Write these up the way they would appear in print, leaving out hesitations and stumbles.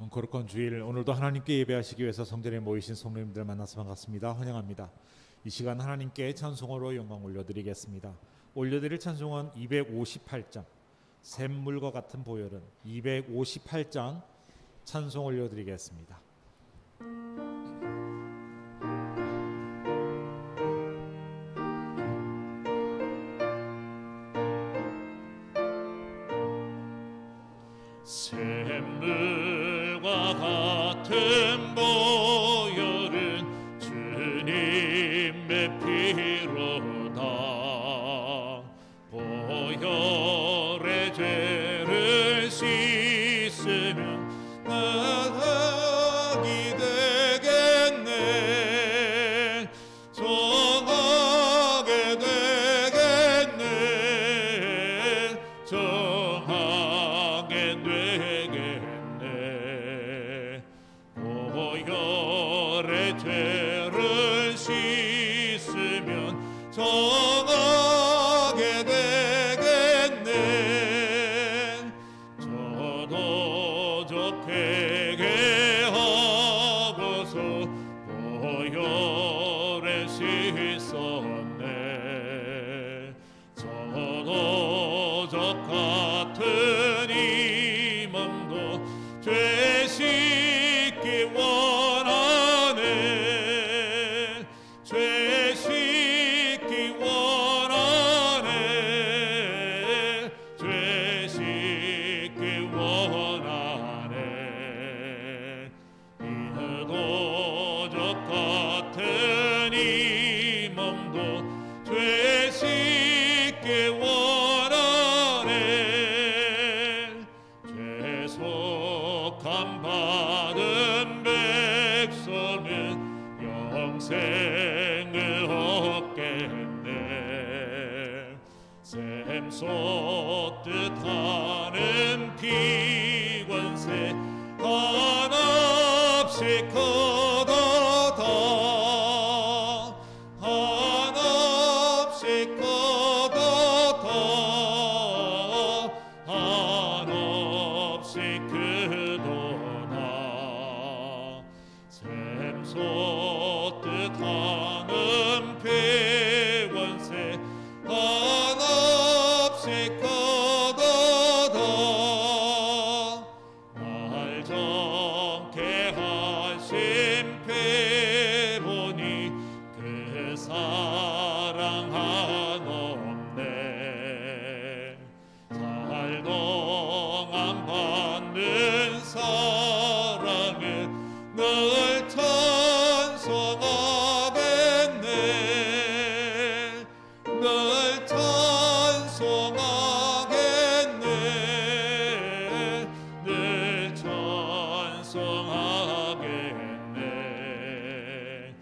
거룩한 주일, 오늘도 하나님께 예배하시기 위해서 성전에 모이신 성도님들 만나서 반갑습니다. 환영합니다. 이 시간 하나님께 찬송으로 영광 올려드리겠습니다. 올려드릴 찬송은 258장, 샘물과 같은 보혈은 258장 찬송 올려드리겠습니다. 샘물과 같은 보혈은 주님의 피로다. 보혈의 죄를 씻으면 나가게 되겠네. 정하게 되겠네. 정하게 되겠네. 보혈의 죄를 씻으면 정하게 되겠네. 저도 적회게 하고서 보혈에 씻었네. 저도 적 같은 이 몸도 죄 씻기 원하네. 죄 씻기 원하네. 죄 씻기 원하네. 이도 적 같은 이 몸도 죄 씻기 원하네. 죄속함 받은 백성은 영생을 얻겠네. 샘 솟듯 하는 피권세 한없이 커도다. 한없이 커도다. 한없이 크도다. 샘 솟듯 하는 피권세 한없이 커도다. 날 정케 하신 피보니 그 사랑 한없네. 살동안 받는 사랑을 늘 찬송하겠네. 늘 찬송하겠네. 늘 찬송하겠네.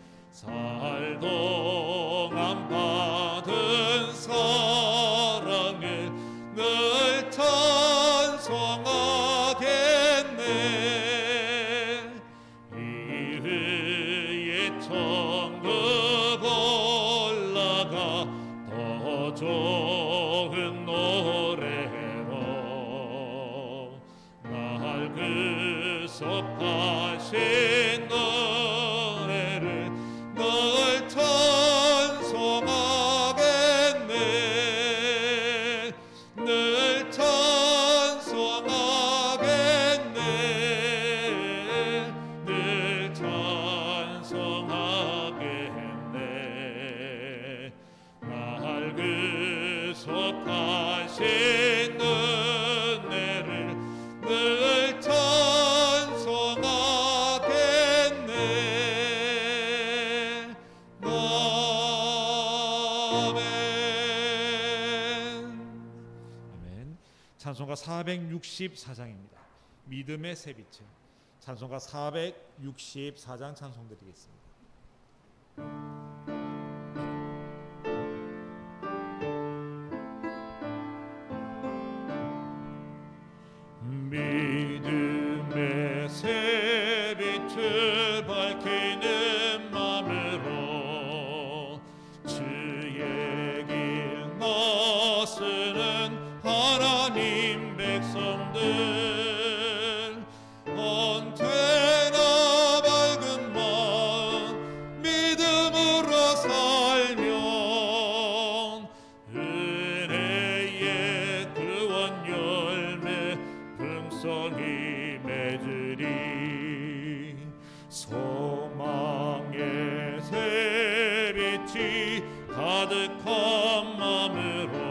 살동안 받은 사랑을 늘 찬송하겠네. 이후에 천국 올라가 더 좋은 노래로 날 구속하신 노래를 늘 찬송하겠네. 늘 찬송하겠네. 늘 찬송하겠네. 날 구속하신 은혜를 늘 찬송하겠네. 아멘. 찬송가 464장입니다. 믿음의 새빛을. 찬송가 464장 찬송 드리겠습니다. 믿음의 새빛을 밝히는 맘으로 주의 길 나서는 하나님 백성들 언제 백성이 맺으리. 소망의 새빛이 가득한 마음으로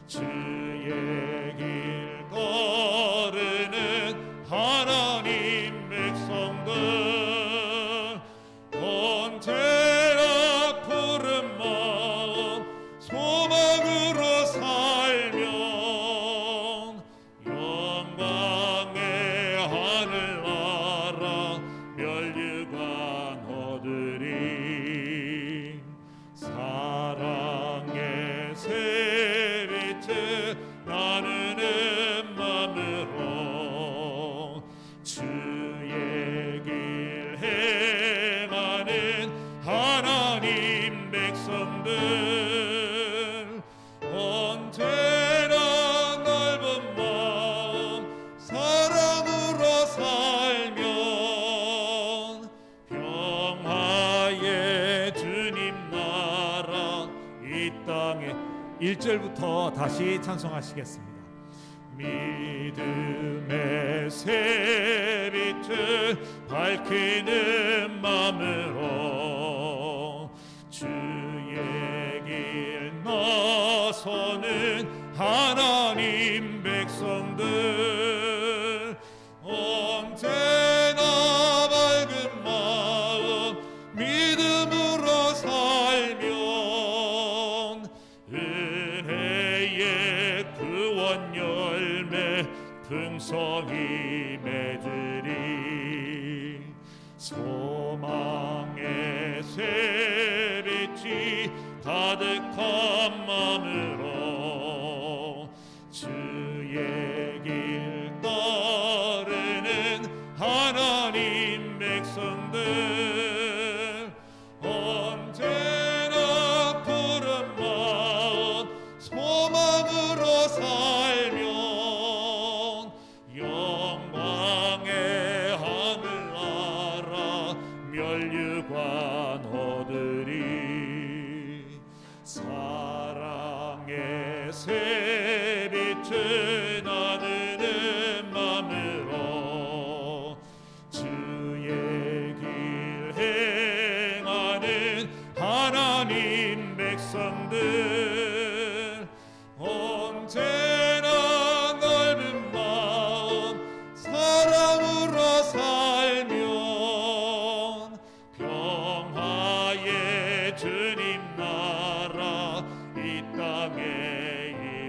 주의 길 걸으는 하나님 백성들, 언제나 푸른 마음 소망으로 살면 영광의 하늘나라 멸류관 얻으리. 사랑의 새빛을 나누는 맘으로 주의 길 행하는 하나님 백성들, 언제나 넓은 마음 사랑으로 살면 평화의 주님 나라 이 땅에 1절부터 다시 찬송하시겠습니다. 믿음의 새빛을 밝히는 맘으로 주의 길 나서는 하나님 백성들, 언제나 밝은 마음 믿음으로 살면 은혜의 구원 열매 풍성히 맺으리. 소망의 새빛이 가득한 맘으로 주의 길 따르는 하나님 백성들, 언제나 푸른 마음 소망으로 살면 영광의 하늘나라 멸류관 얻으리. 사랑의 새빛을 나누는 맘으로 주의 길 행하는 하나님 백성들, 언제나 넓은 마음 사랑으로 살면 평화의 주님 나라 이 땅에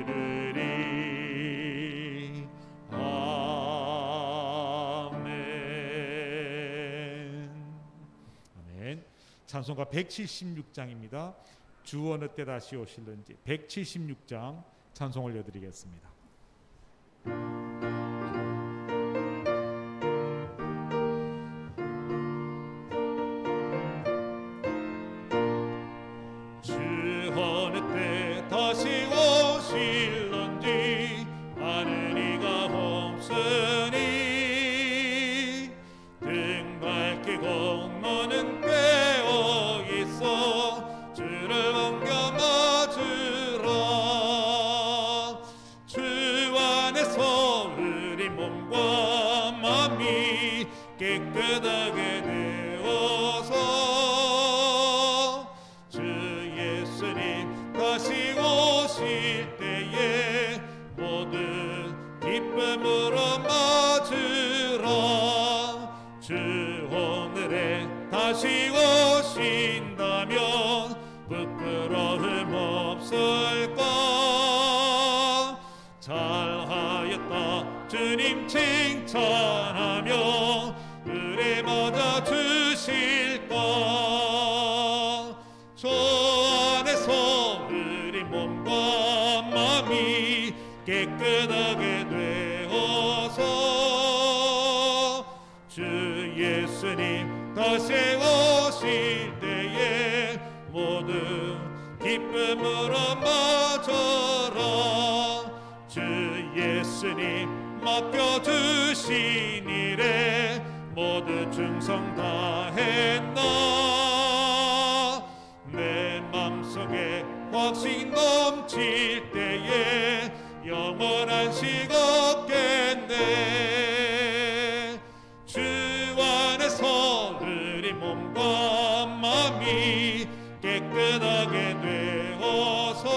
이르리. 아멘. 아멘. 찬송가 176장입니다. 주 어느 때 다시 오실는지 176장 찬송 올려드리겠습니다. 주 어느 때 다시 오실런지 아는 이가 없으니, 등 밝히고 너는 깨어 있어 주를 옮겨 맞으라. 주 안에서 우리 몸과 마음이 깨끗하게 되어서 주 예수님 다시 오실 때에 모든 기쁨으로 맞으라. 주 오늘에 다시 오신다면 부끄러움 없을까. 잘하였다 주님 칭찬하며 은혜 맞아 주실까. 저 안에서 우리 몸과 마음이 깨끗하게 되어서 주 예수님 다시 오실 때에 모든 기쁨으로 맞아라. 주 예수님 맡겨주신 일에 모두 충성 다했나. 내 맘속에 확신 넘칠 때에 영원한 식 얻게 주 안에서 우리 몸과 마음이 깨끗하게 되어서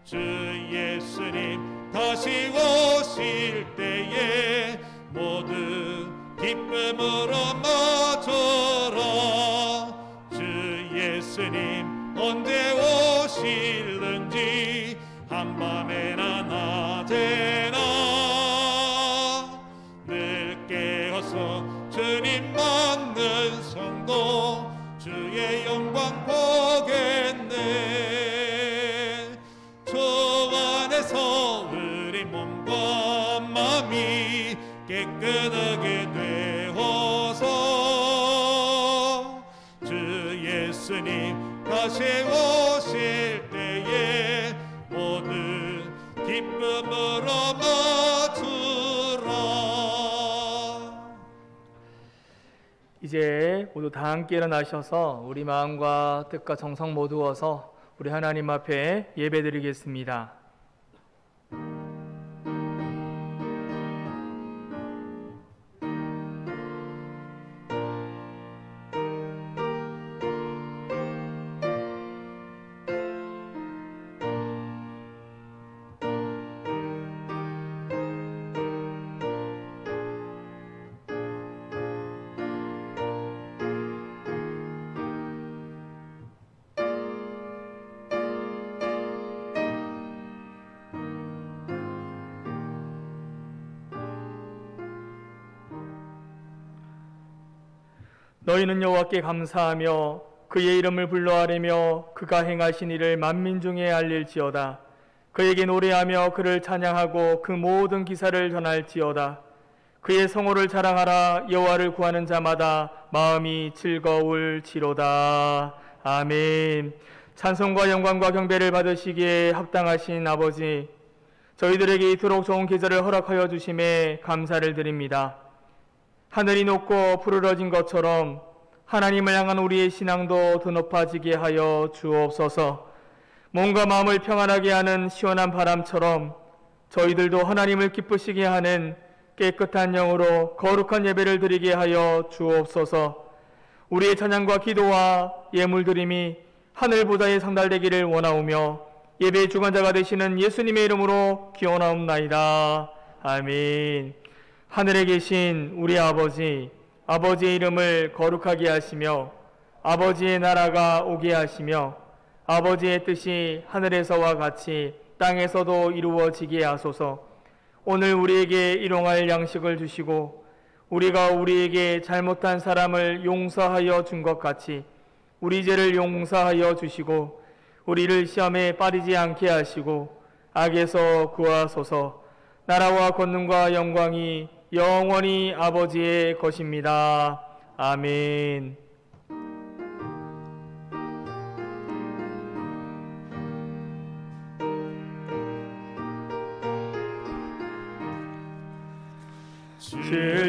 주 예수님 다시 오실 때에 모두 기쁨으로 맞아라. 주 예수님 언제 오실는지 한밤에나 낮에나 늘 깨어서 주님 만난 성도 주의 영광 보겠네. 주 안에서 우리 몸과 마음이 깨끗하게 되어서 주 예수님 다시 오실 때에 모두 기쁨으로 맞으라. 이제 모두 다 함께 일어나셔서 우리 마음과 뜻과 정성 모두어서 우리 하나님 앞에 예배드리겠습니다. 너희는 여호와께 감사하며 그의 이름을 불러아뢰며 그가 행하신 일을 만민 중에 알릴지어다. 그에게 노래하며 그를 찬양하고 그 모든 기사를 전할지어다. 그의 성호를 자랑하라. 여호와를 구하는 자마다 마음이 즐거울지로다. 아멘. 찬송과 영광과 경배를 받으시기에 합당하신 아버지, 저희들에게 이토록 좋은 계절을 허락하여 주심에 감사를 드립니다. 하늘이 높고 푸르러진 것처럼 하나님을 향한 우리의 신앙도 더 높아지게 하여 주옵소서. 몸과 마음을 평안하게 하는 시원한 바람처럼 저희들도 하나님을 기쁘시게 하는 깨끗한 영으로 거룩한 예배를 드리게 하여 주옵소서. 우리의 찬양과 기도와 예물드림이 하늘 보좌에 상달되기를 원하오며 예배의 주관자가 되시는 예수님의 이름으로 기원하옵나이다. 아멘. 하늘에 계신 우리 아버지, 아버지의 이름을 거룩하게 하시며 아버지의 나라가 오게 하시며 아버지의 뜻이 하늘에서와 같이 땅에서도 이루어지게 하소서. 오늘 우리에게 일용할 양식을 주시고 우리가 우리에게 잘못한 사람을 용서하여 준 것 같이 우리 죄를 용서하여 주시고 우리를 시험에 빠지지 않게 하시고 악에서 구하소서. 나라와 권능과 영광이 영원히 아버지의 것입니다. 아멘.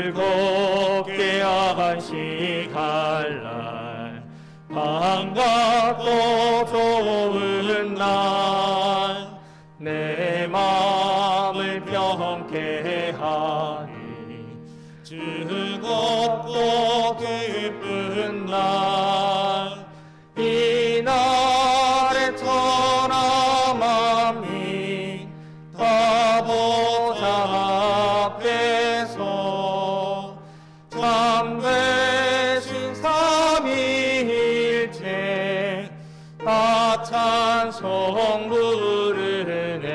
즐겁게 하시갈 날 반갑고 좋은 날 내 마음을 평케 하니 즐겁고 기쁜 날 이 날에 천하만민 다 보좌 앞에서 참되신 삼위일체 다 찬송 부르네.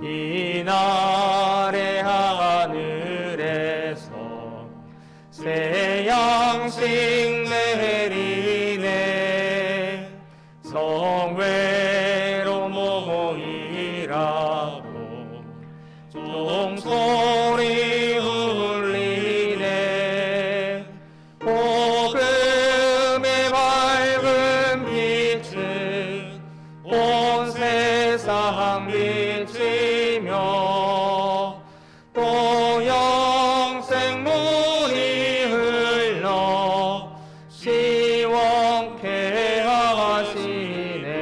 이 날에 하늘에서 새 양식 내리네. 성회로 모이라고 종소리 울리네. 복음의 밝은 빛은 온 세상 비치며 또 영생물이 흘러 시원케 하시네.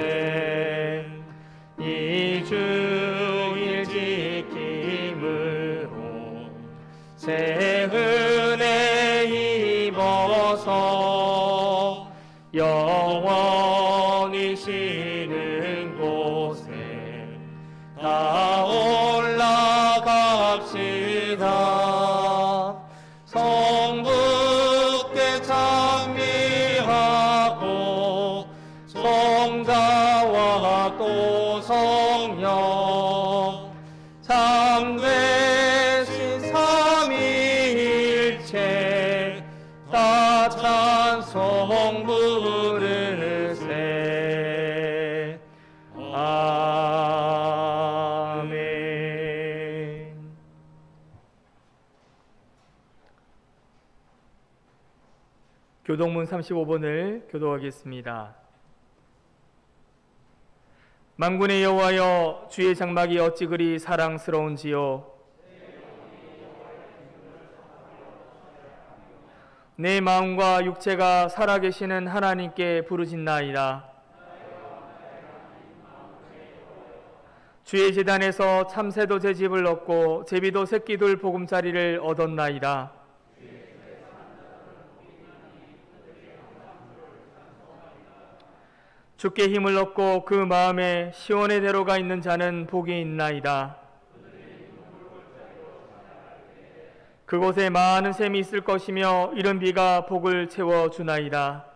이 주일 새 은혜 입어서 영원히 쉬는 곳에 다 올라갑시다. 성부께 찬미하고 성자와 또 성령 참되신 삼위일체 다 찬송 부르세. 아멘. 교동문 35번을 교도하겠습니다. 만군의 여호와여, 주의 장막이 어찌 그리 사랑스러운지요. 내 마음과 육체가 살아계시는 하나님께 부르짖나이다. 주의 제단에서 참새도 제 집을 얻고 제비도 새끼둘 보금자리를 얻었나이다. 주께 힘을 얻고 그 마음에 시온의 대로가 있는 자는 복이 있나이다. 그곳에 많은 샘이 있을 것이며 이른 비가 복을 채워주나이다.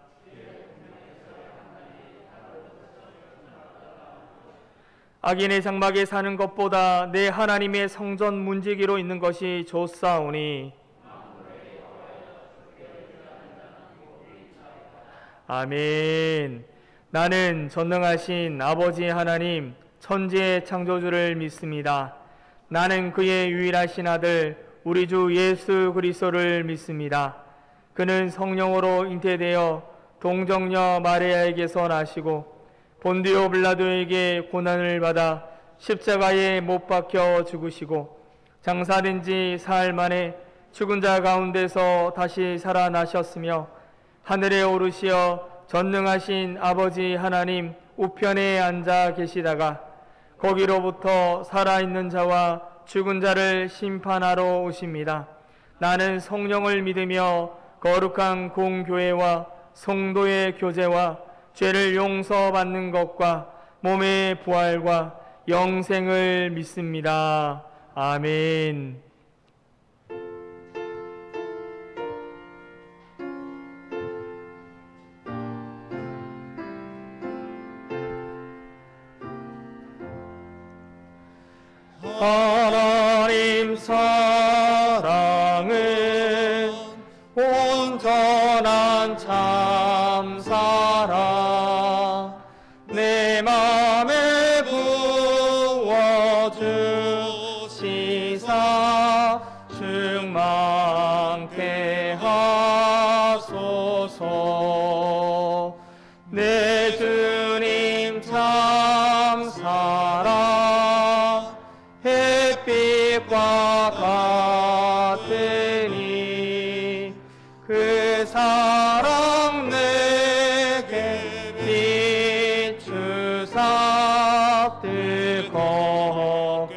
악인의 장막에 사는 것보다 내 하나님의 성전 문지기로 있는 것이 좋사오니. 아멘. 나는 전능하신 아버지 하나님 천지의 창조주를 믿습니다. 나는 그의 유일하신 아들 우리 주 예수 그리스도를 믿습니다. 그는 성령으로 잉태되어 동정녀 마리아에게서 나시고 본디오 빌라도에게 고난을 받아 십자가에 못 박혀 죽으시고 장사된 지 사흘 만에 죽은 자 가운데서 다시 살아나셨으며 하늘에 오르시어 전능하신 아버지 하나님 우편에 앉아 계시다가 거기로부터 살아있는 자와 죽은 자를 심판하러 오십니다. 나는 성령을 믿으며 거룩한 공교회와 성도의 교제와 죄를 용서받는 것과 몸의 부활과 영생을 믿습니다. 아멘. 하나님 사랑은 온전한 참사랑 내 맘에 부어주시사 충만케 하소서. 내 주님 참사랑 햇빛과 같으니 그 사랑 내게 비추사 뜨겁게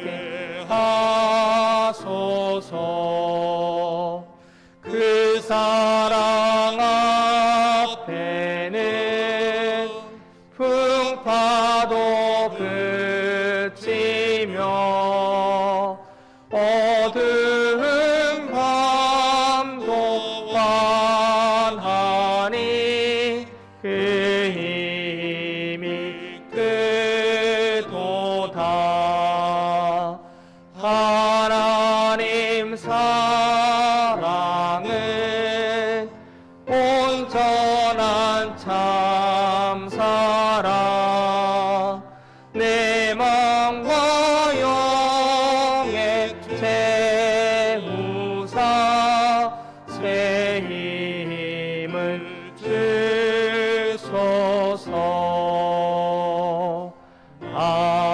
하소서. 그 사랑 앞에는 풍파도 그치며 어두운 밤도 환하니 그 힘이 크도다. 하나님 사랑은 온전한 참사랑 내 마음과 영에 채우사 새 힘을 주소서. 아멘.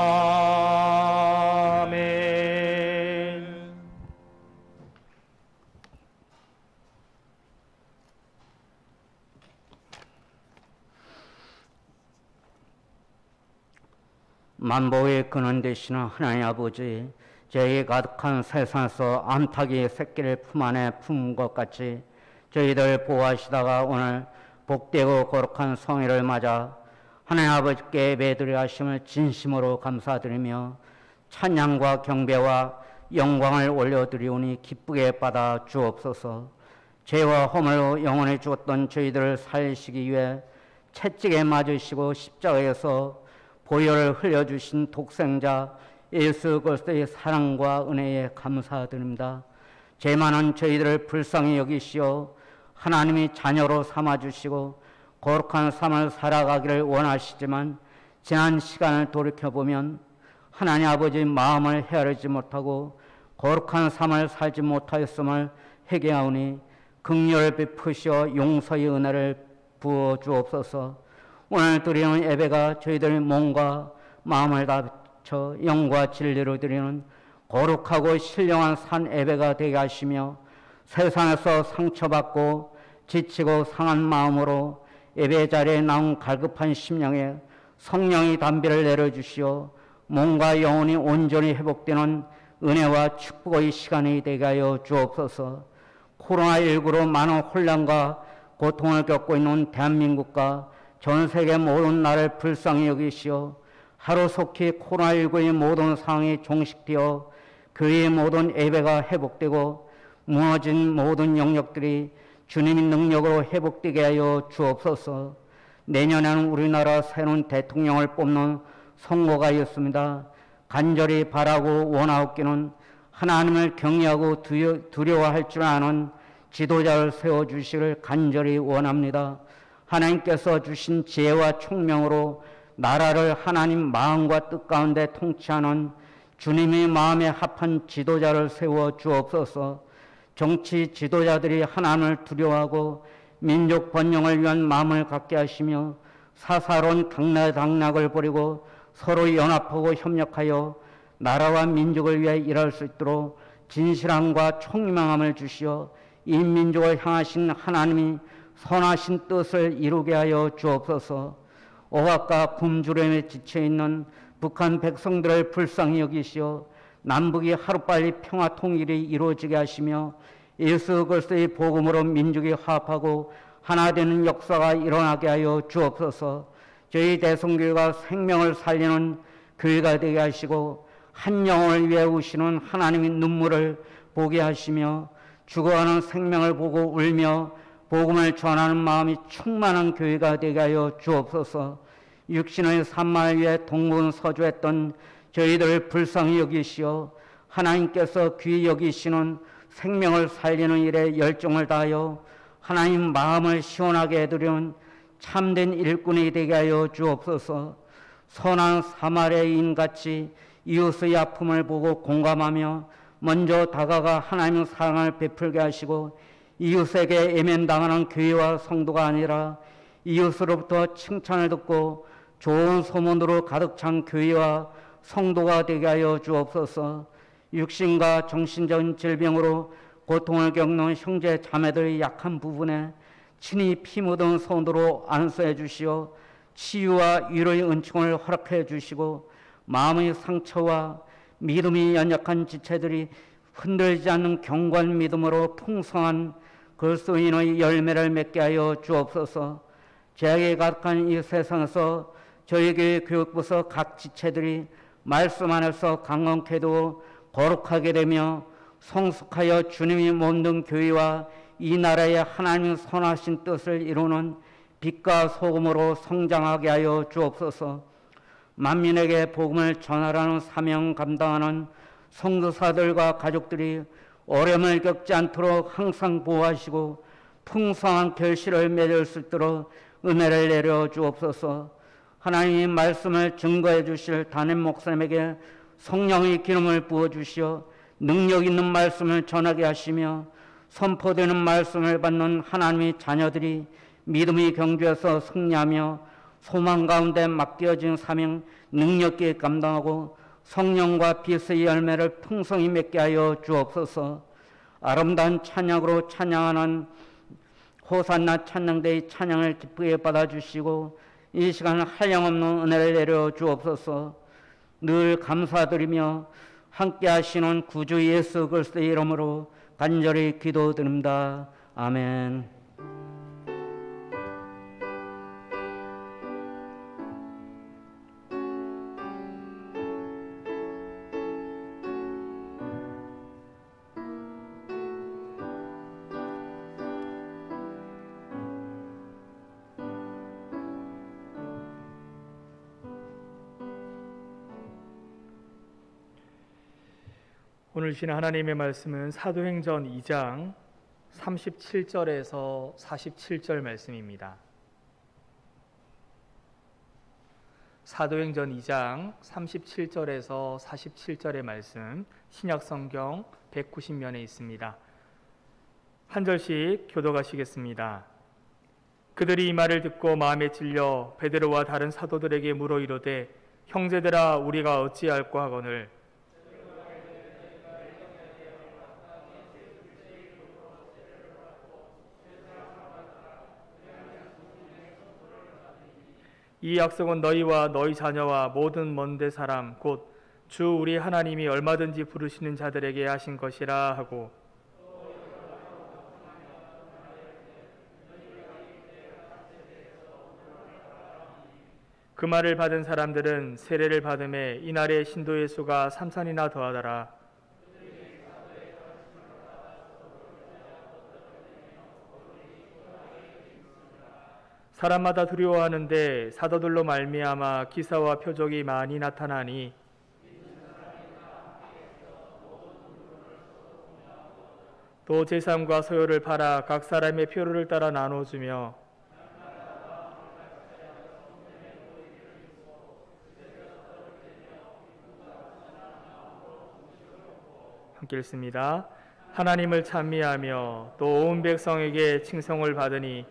만보의 근원 되시는 하나님 아버지, 저희 가득한 세상에서 암탉이 새끼를 품 안에 품은 것 같이 저희들 보호하시다가 오늘 복되고 거룩한 성회를 맞아 하나님 아버지께 예배드려 하심을 진심으로 감사드리며 찬양과 경배와 영광을 올려드리오니 기쁘게 받아 주옵소서. 죄와 허물로 영원히 죽었던 저희들을 살리시기 위해 채찍에 맞으시고 십자가에서 보혈을 흘려주신 독생자 예수 그리스도의 사랑과 은혜에 감사드립니다. 죄 많은 저희들을 불쌍히 여기시어 하나님이 자녀로 삼아주시고 거룩한 삶을 살아가기를 원하시지만 지난 시간을 돌이켜보면 하나님 아버지 마음을 헤아리지 못하고 거룩한 삶을 살지 못하였음을 회개하오니 긍휼을 베푸시어 용서의 은혜를 부어 주옵소서. 오늘 드리는 예배가 저희들 몸과 마음을 다쳐 영과 진리로 드리는 거룩하고 신령한 산 예배가 되게 하시며 세상에서 상처받고 지치고 상한 마음으로 예배 자리에 나온 갈급한 심령에 성령이 담비를 내려주시어 몸과 영혼이 온전히 회복되는 은혜와 축복의 시간이 되게 하여 주옵소서. 코로나19로 많은 혼란과 고통을 겪고 있는 대한민국과 전 세계 모든 나라를 불쌍히 여기시어 하루속히 코로나19의 모든 상황이 종식되어 교회의 모든 예배가 회복되고 무너진 모든 영역들이 주님의 능력으로 회복되게 하여 주옵소서. 내년에는 우리나라 새로운 대통령을 뽑는 선거가 있습니다. 간절히 바라고 원하옵기는 하나님을 경외하고 두려워할 줄 아는 지도자를 세워주시기를 간절히 원합니다. 하나님께서 주신 지혜와 총명으로 나라를 하나님 마음과 뜻 가운데 통치하는 주님의 마음에 합한 지도자를 세워 주옵소서. 정치 지도자들이 하나님을 두려워하고 민족 번영을 위한 마음을 갖게 하시며 사사로운 당락을 버리고 서로 연합하고 협력하여 나라와 민족을 위해 일할 수 있도록 진실함과 총명함을 주시어 이 민족을 향하신 하나님이 선하신 뜻을 이루게 하여 주옵소서. 억압과 굶주림에 지쳐있는 북한 백성들을 불쌍히 여기시어 남북이 하루빨리 평화 통일이 이루어지게 하시며 예수 그리스도의 복음으로 민족이 화합하고 하나 되는 역사가 일어나게 하여 주옵소서. 저희 대성교회가 생명을 살리는 교회가 되게 하시고 한 영혼을 위해 우시는 하나님의 눈물을 보게 하시며 죽어가는 생명을 보고 울며 복음을 전하는 마음이 충만한 교회가 되게 하여 주옵소서. 육신의 산만을 위해 동분서주했던 저희들을 불쌍히 여기시어 하나님께서 귀히 여기시는 생명을 살리는 일에 열정을 다하여 하나님 마음을 시원하게 해드리는 참된 일꾼이 되게 하여 주옵소서. 선한 사마리아인같이 이웃의 아픔을 보고 공감하며 먼저 다가가 하나님의 사랑을 베풀게 하시고 이웃에게 애면당하는 교회와 성도가 아니라 이웃으로부터 칭찬을 듣고 좋은 소문으로 가득 찬 교회와 성도가 되게 하여 주옵소서. 육신과 정신적인 질병으로 고통을 겪는 형제 자매들의 약한 부분에 친히 피 묻은 손으로 안수해 주시어 치유와 위로의 은총을 허락해 주시고 마음의 상처와 믿음이 연약한 지체들이 흔들리지 않는 견고한 믿음으로 풍성한 그리스도인의 열매를 맺게 하여 주옵소서. 죄악에 가득한 이 세상에서 저희 교회 교육부서 각 지체들이 말씀 안에서 강건케도 거룩하게 되며 성숙하여 주님이 몸된 교회와 이 나라의 하나님 선하신 뜻을 이루는 빛과 소금으로 성장하게 하여 주옵소서. 만민에게 복음을 전하라는 사명 감당하는 선교사들과 가족들이 어려움을 겪지 않도록 항상 보호하시고 풍성한 결실을 맺을 수 있도록 은혜를 내려 주옵소서. 하나님의 말씀을 증거해 주실 담임 목사님에게 성령의 기름을 부어주시어 능력 있는 말씀을 전하게 하시며 선포되는 말씀을 받는 하나님의 자녀들이 믿음의 경주에서 승리하며 소망 가운데 맡겨진 사명 능력 있게 감당하고 성령과 빛의 열매를 풍성히 맺게 하여 주옵소서. 아름다운 찬양으로 찬양하는 호산나 찬양대의 찬양을 기쁘게 받아주시고 이 시간 한량없는 은혜를 내려 주옵소서. 늘 감사드리며 함께 하시는 구주 예수 그리스도의 이름으로 간절히 기도드립니다. 아멘. 오늘 주신 하나님의 말씀은 사도행전 2장 37절에서 47절 말씀입니다. 사도행전 2장 37절에서 47절의 말씀, 신약성경 190면에 있습니다. 한 절씩 교독하시겠습니다. 그들이 이 말을 듣고 마음에 찔려 베드로와 다른 사도들에게 물어 이르되 형제들아 우리가 어찌할꼬 하거늘 이 약속은 너희와 너희 자녀와 모든 먼데 사람 곧 주 우리 하나님이 얼마든지 부르시는 자들에게 하신 것이라 하고 그 말을 받은 사람들은 세례를 받음에 이날의 신도의 수가 3,000이나 더하더라. 사람마다 두려워하는데 사도들로 말미암아 기사와 표적이 많이 나타나니 또 제3과 소요를 팔아 각 사람의 표를 따라 나눠주며 함께 읽습니다. 하나님을 찬미하며 또 온 백성에게 칭송을 받으니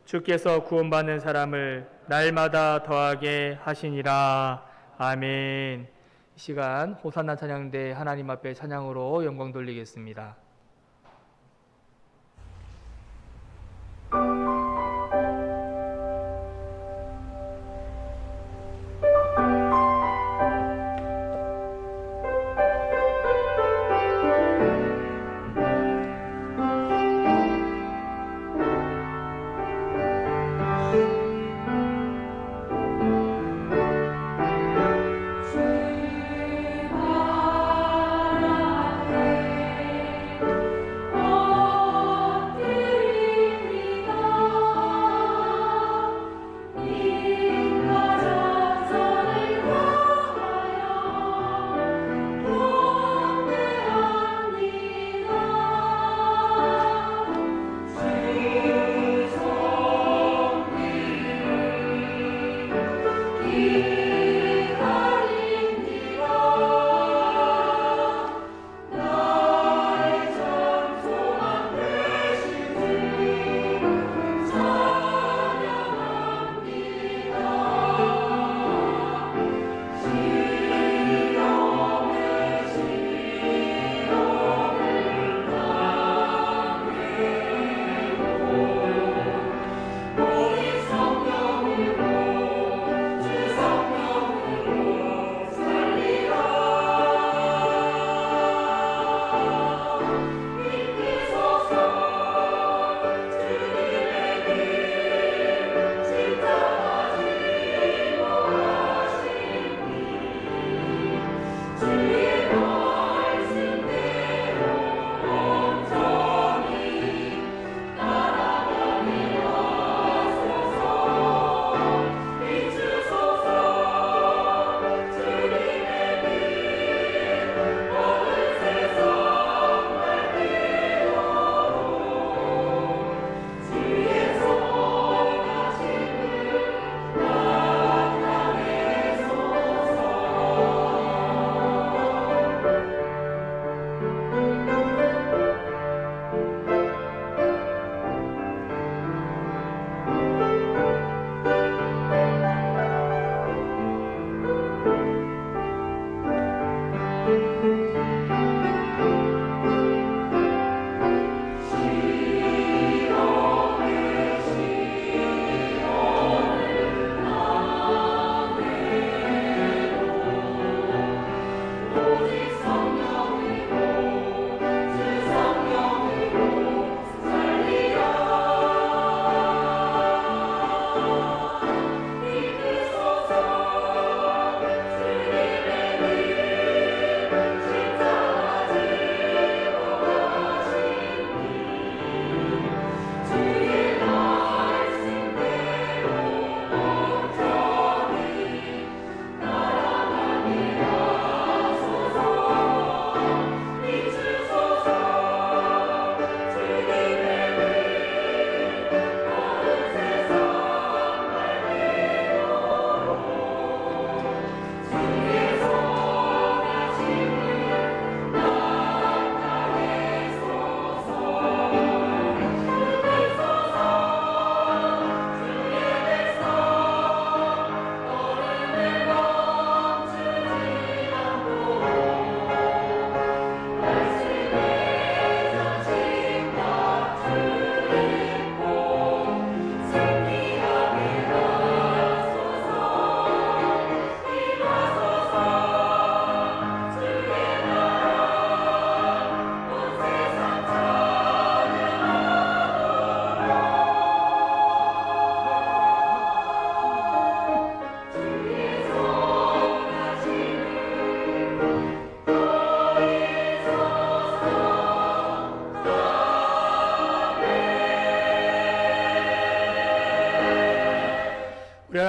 주께서 구원받는 사람을 날마다 더하게 하시니라. 아멘. 이 시간 호산나 찬양대 하나님 앞에 찬양으로 영광 돌리겠습니다.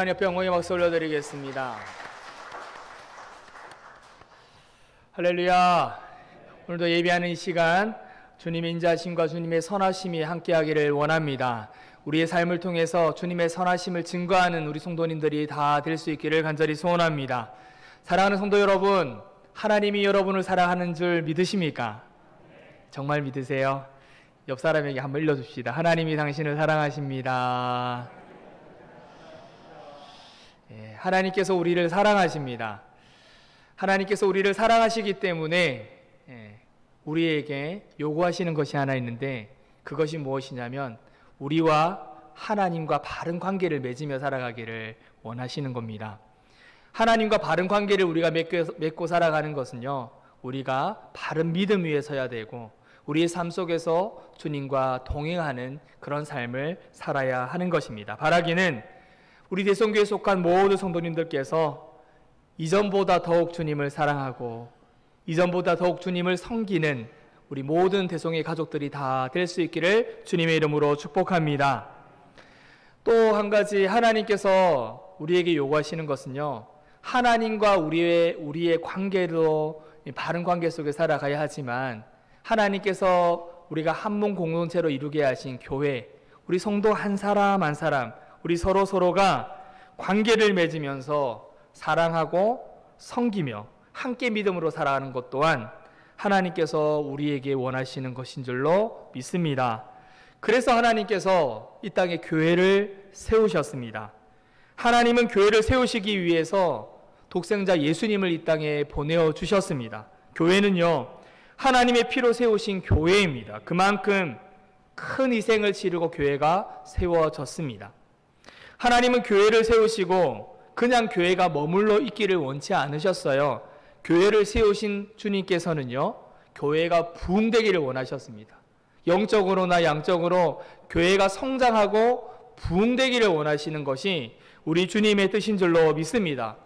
하나님 앞에 영광의 박수 올려드리겠습니다. 할렐루야. 오늘도 예배하는 이 시간 주님의 인자하심과 주님의 선하심이 함께하기를 원합니다. 우리의 삶을 통해서 주님의 선하심을 증거하는 우리 성도님들이 다 될 수 있기를 간절히 소원합니다. 사랑하는 성도 여러분, 하나님이 여러분을 사랑하는 줄 믿으십니까? 정말 믿으세요? 옆 사람에게 한번 일러줍시다. 하나님이 당신을 사랑하십니다. 하나님께서 우리를 사랑하십니다. 하나님께서 우리를 사랑하시기 때문에 우리에게 요구하시는 것이 하나 있는데, 그것이 무엇이냐면 우리와 하나님과 바른 관계를 맺으며 살아가기를 원하시는 겁니다. 하나님과 바른 관계를 우리가 맺고 살아가는 것은요, 우리가 바른 믿음 위에 서야 되고 우리의 삶 속에서 주님과 동행하는 그런 삶을 살아야 하는 것입니다. 바라기는 우리 대성교회에 속한 모든 성도님들께서 이전보다 더욱 주님을 사랑하고 이전보다 더욱 주님을 섬기는 우리 모든 대성의 가족들이 다 될 수 있기를 주님의 이름으로 축복합니다. 또 한 가지 하나님께서 우리에게 요구하시는 것은요, 하나님과 우리의 관계도 바른 관계 속에 살아가야 하지만 하나님께서 우리가 한 몸 공동체로 이루게 하신 교회, 우리 성도 한 사람 한 사람, 우리 서로가 관계를 맺으면서 사랑하고 섬기며 함께 믿음으로 살아가는 것 또한 하나님께서 우리에게 원하시는 것인 줄로 믿습니다. 그래서 하나님께서 이 땅에 교회를 세우셨습니다. 하나님은 교회를 세우시기 위해서 독생자 예수님을 이 땅에 보내어 주셨습니다. 교회는요, 하나님의 피로 세우신 교회입니다. 그만큼 큰 희생을 치르고 교회가 세워졌습니다. 하나님은 교회를 세우시고 그냥 교회가 머물러 있기를 원치 않으셨어요. 교회를 세우신 주님께서는요, 교회가 부흥되기를 원하셨습니다. 영적으로나 양적으로 교회가 성장하고 부흥되기를 원하시는 것이 우리 주님의 뜻인 줄로 믿습니다.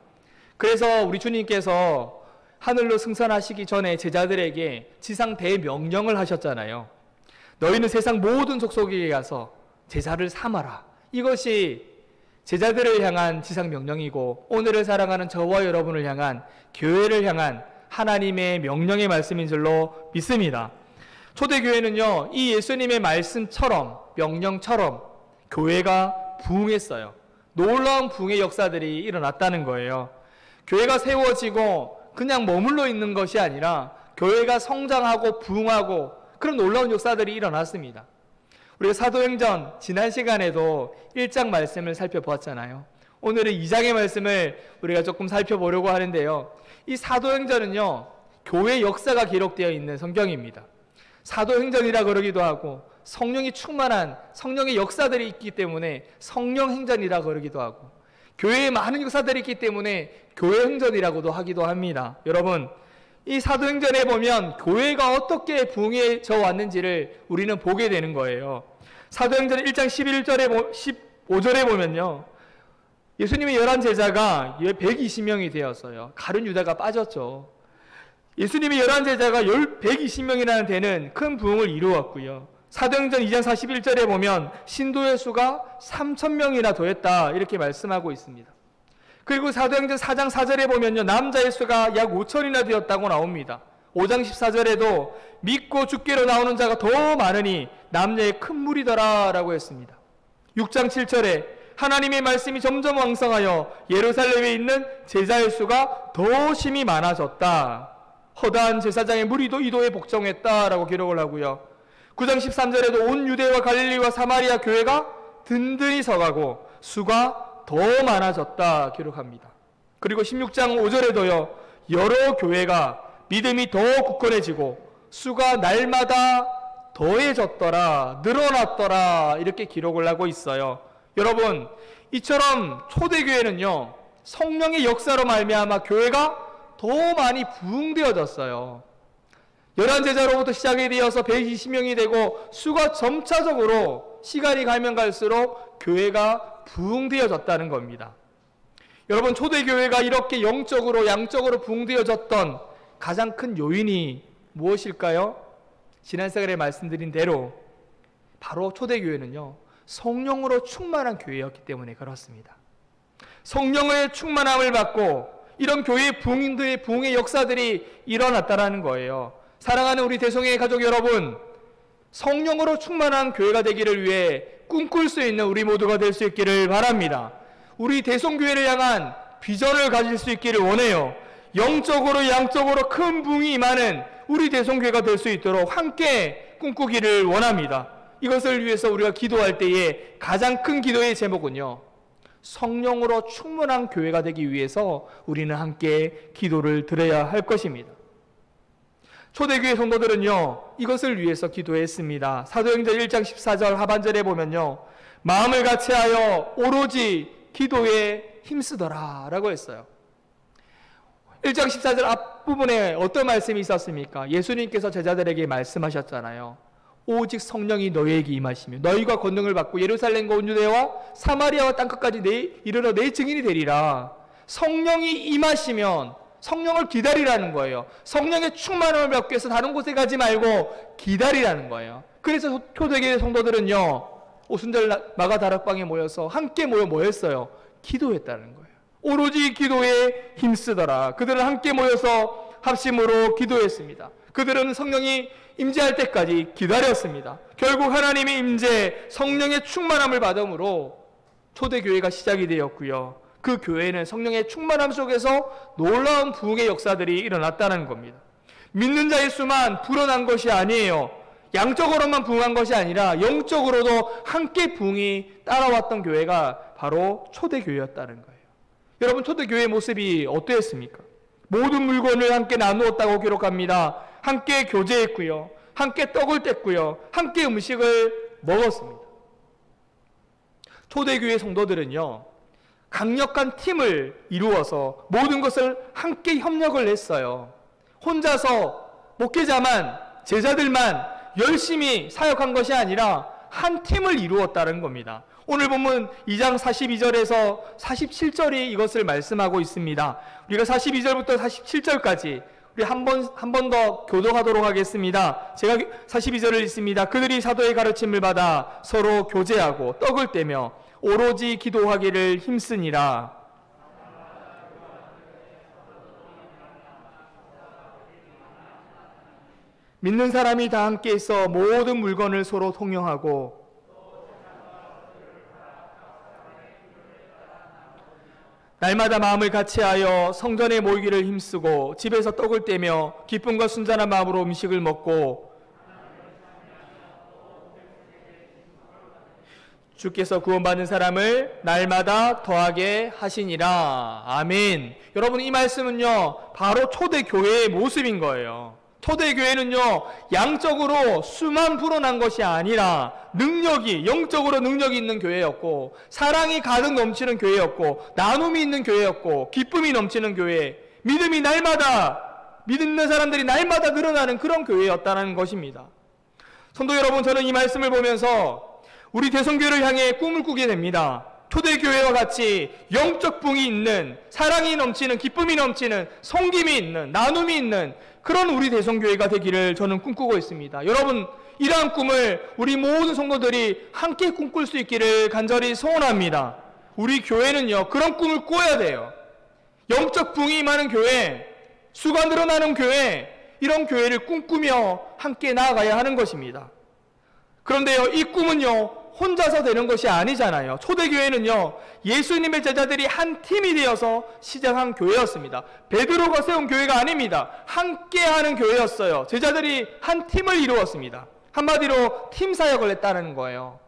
그래서 우리 주님께서 하늘로 승선하시기 전에 제자들에게 지상 대명령을 하셨잖아요. 너희는 세상 모든 족속에 가서 제자를 삼아라. 이것이 제자들을 향한 지상 명령이고, 오늘을 살아가는 저와 여러분을 향한, 교회를 향한 하나님의 명령의 말씀인 줄로 믿습니다. 초대교회는요, 이 예수님의 말씀처럼, 명령처럼 교회가 부흥했어요. 놀라운 부흥의 역사들이 일어났다는 거예요. 교회가 세워지고 그냥 머물러 있는 것이 아니라 교회가 성장하고 부흥하고 그런 놀라운 역사들이 일어났습니다. 우리가 사도행전 지난 시간에도 1장 말씀을 살펴보았잖아요. 오늘은 2장의 말씀을 우리가 조금 살펴보려고 하는데요. 이 사도행전은요, 교회 역사가 기록되어 있는 성경입니다. 사도행전이라 그러기도 하고 성령이 충만한 성령의 역사들이 있기 때문에 성령행전이라 그러기도 하고, 교회에 많은 역사들이 있기 때문에 교회행전이라고도 하기도 합니다. 여러분, 이 사도행전에 보면 교회가 어떻게 부흥해져 왔는지를 우리는 보게 되는 거예요. 사도행전 1장 15절에 보면요, 예수님의 11제자가 120명이 되었어요. 가룟 유다가 빠졌죠. 예수님의 11제자가 120명이라는 되는 큰 부흥을 이루었고요. 사도행전 2장 41절에 보면 신도의 수가 3,000명이나 더했다, 이렇게 말씀하고 있습니다. 그리고 사도행전 4장 4절에 보면요, 남자의 수가 약 5천이나 되었다고 나옵니다. 5장 14절에도 믿고 주께로 나오는 자가 더 많으니 남녀의 큰 무리더라 라고 했습니다. 6장 7절에 하나님의 말씀이 점점 왕성하여 예루살렘에 있는 제자의 수가 더 심히 많아졌다. 허다한 제사장의 무리도 이도에 복종했다라고 기록을 하고요. 9장 13절에도 온 유대와 갈릴리와 사마리아 교회가 든든히 서가고 수가 더 많아졌다 기록합니다. 그리고 16장 5절에도요, 여러 교회가 믿음이 더 굳건해지고 수가 날마다 더해졌더라, 늘어났더라, 이렇게 기록을 하고 있어요. 여러분, 이처럼 초대교회는요, 성령의 역사로 말미암아 교회가 더 많이 부흥되어졌어요. 11제자로부터 시작이 되어서 120명이 되고 수가 점차적으로 시간이 가면 갈수록 교회가 부흥되어졌다는 겁니다. 여러분, 초대교회가 이렇게 영적으로 양적으로 부흥되어졌던 가장 큰 요인이 무엇일까요? 지난 시간에 말씀드린 대로 바로 초대교회는요, 성령으로 충만한 교회였기 때문에 그렇습니다. 성령의 충만함을 받고 이런 교회의 부흥의 역사들이 일어났다라는 거예요. 사랑하는 우리 대성회 가족 여러분, 성령으로 충만한 교회가 되기를 위해 꿈꿀 수 있는 우리 모두가 될 수 있기를 바랍니다. 우리 대성교회를 향한 비전을 가질 수 있기를 원해요. 영적으로 양적으로 큰 부흥이 임하는 우리 대성교회가 될 수 있도록 함께 꿈꾸기를 원합니다. 이것을 위해서 우리가 기도할 때에 가장 큰 기도의 제목은요, 성령으로 충만한 교회가 되기 위해서 우리는 함께 기도를 드려야 할 것입니다. 초대교회 성도들은요, 이것을 위해서 기도했습니다. 사도행전 1장 14절 하반절에 보면요, 마음을 같이하여 오로지 기도에 힘쓰더라 라고 했어요. 1장 14절 앞부분에 어떤 말씀이 있었습니까? 예수님께서 제자들에게 말씀하셨잖아요. 오직 성령이 너희에게 임하시며 너희가 권능을 받고 예루살렘과 온 유대와 사마리아와 땅끝까지 이르러 내 증인이 되리라. 성령이 임하시면 성령을 기다리라는 거예요. 성령의 충만함을 받기 위해서 다른 곳에 가지 말고 기다리라는 거예요. 그래서 초대교회 성도들은요, 오순절 마가 다락방에 모여서 함께 모여 뭐 했어요? 기도했다는 거예요. 오로지 기도에 힘쓰더라. 그들은 함께 모여서 합심으로 기도했습니다. 그들은 성령이 임재할 때까지 기다렸습니다. 결국 하나님의 임재, 성령의 충만함을 받음으로 초대교회가 시작이 되었고요. 그 교회는 성령의 충만함 속에서 놀라운 부흥의 역사들이 일어났다는 겁니다. 믿는 자의 수만 불어난 것이 아니에요. 양적으로만 부흥한 것이 아니라 영적으로도 함께 부흥이 따라왔던 교회가 바로 초대교회였다는 거예요. 여러분, 초대교회의 모습이 어떠했습니까? 모든 물건을 함께 나누었다고 기록합니다. 함께 교제했고요, 함께 떡을 뗐고요, 함께 음식을 먹었습니다. 초대교회 성도들은요, 강력한 팀을 이루어서 모든 것을 함께 협력을 했어요. 혼자서 목회자만, 제자들만 열심히 사역한 것이 아니라 한 팀을 이루었다는 겁니다. 오늘 본문 2장 42절에서 47절이 이것을 말씀하고 있습니다. 우리가 42절부터 47절까지 우리 한 번 더 교독하도록 하겠습니다. 제가 42절을 읽습니다. 그들이 사도의 가르침을 받아 서로 교제하고 떡을 떼며 오로지 기도하기를 힘쓰니라. 믿는 사람이 다 함께 있어 모든 물건을 서로 통용하고 날마다 마음을 같이하여 성전에 모이기를 힘쓰고 집에서 떡을 떼며 기쁨과 순전한 마음으로 음식을 먹고 주께서 구원받는 사람을 날마다 더하게 하시니라. 아멘. 여러분, 이 말씀은요, 바로 초대교회의 모습인 거예요. 초대교회는요, 양적으로 수만 불어난 것이 아니라 영적으로 능력이 있는 교회였고, 사랑이 가득 넘치는 교회였고, 나눔이 있는 교회였고, 기쁨이 넘치는 교회, 믿는 사람들이 날마다 늘어나는 그런 교회였다는 것입니다. 성도 여러분, 저는 이 말씀을 보면서 우리 대성교회를 향해 꿈을 꾸게 됩니다. 초대교회와 같이 영적 붕이 있는, 사랑이 넘치는, 기쁨이 넘치는, 섬김이 있는, 나눔이 있는 그런 우리 대성교회가 되기를 저는 꿈꾸고 있습니다. 여러분, 이러한 꿈을 우리 모든 성도들이 함께 꿈꿀 수 있기를 간절히 소원합니다. 우리 교회는요, 그런 꿈을 꿔야 돼요. 영적 붕이 임하는 교회, 수가 늘어나는 교회, 이런 교회를 꿈꾸며 함께 나아가야 하는 것입니다. 그런데요, 이 꿈은요, 혼자서 되는 것이 아니잖아요. 초대교회는요, 예수님의 제자들이 한 팀이 되어서 시작한 교회였습니다. 베드로가 세운 교회가 아닙니다. 함께하는 교회였어요. 제자들이 한 팀을 이루었습니다. 한마디로 팀 사역을 했다는 거예요.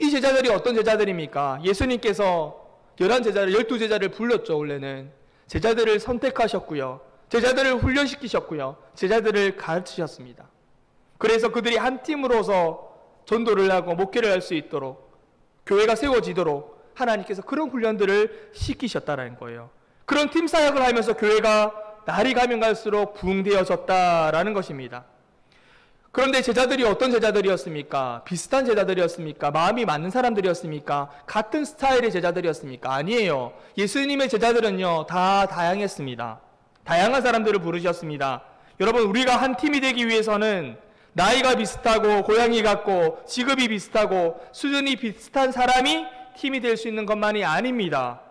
이 제자들이 어떤 제자들입니까? 예수님께서 12제자를 불렀죠. 원래는 제자들을 선택하셨고요, 제자들을 훈련시키셨고요, 제자들을 가르치셨습니다. 그래서 그들이 한 팀으로서 전도를 하고 목회를 할 수 있도록, 교회가 세워지도록 하나님께서 그런 훈련들을 시키셨다는 거예요. 그런 팀 사역을 하면서 교회가 날이 가면 갈수록 부흥되어졌다라는 것입니다. 그런데 제자들이 어떤 제자들이었습니까? 비슷한 제자들이었습니까? 마음이 맞는 사람들이었습니까? 같은 스타일의 제자들이었습니까? 아니에요. 예수님의 제자들은요, 다 다양했습니다. 다양한 사람들을 부르셨습니다. 여러분, 우리가 한 팀이 되기 위해서는 나이가 비슷하고 고향이 같고 직업이 비슷하고 수준이 비슷한 사람이 힘이 될 수 있는 것만이 아닙니다.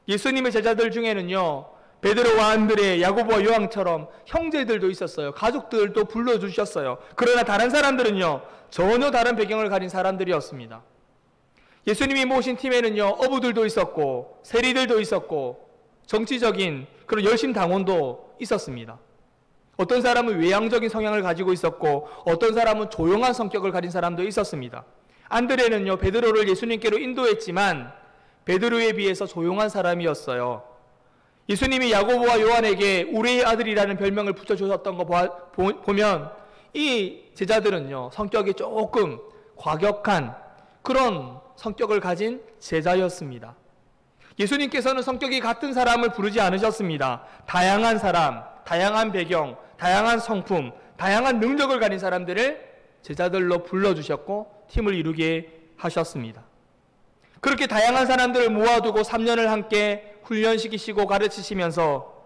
예수님의 제자들 중에는요, 베드로와 안드레, 야고보와 요한처럼 형제들도 있었어요. 가족들도 불러주셨어요. 그러나 다른 사람들은요, 전혀 다른 배경을 가진 사람들이었습니다. 예수님이 모신 팀에는요, 어부들도 있었고 세리들도 있었고 정치적인 그런 열심 당원도 있었습니다. 어떤 사람은 외향적인 성향을 가지고 있었고 어떤 사람은 조용한 성격을 가진 사람도 있었습니다. 안드레는요, 베드로를 예수님께로 인도했지만 베드로에 비해서 조용한 사람이었어요. 예수님이 야고보와 요한에게 우리의 아들이라는 별명을 붙여주셨던 거 보면 이 제자들은요, 성격이 조금 과격한 그런 성격을 가진 제자였습니다. 예수님께서는 성격이 같은 사람을 부르지 않으셨습니다. 다양한 사람, 다양한 배경, 다양한 성품, 다양한 능력을 가진 사람들을 제자들로 불러주셨고 팀을 이루게 하셨습니다. 그렇게 다양한 사람들을 모아두고 3년을 함께 훈련시키시고 가르치시면서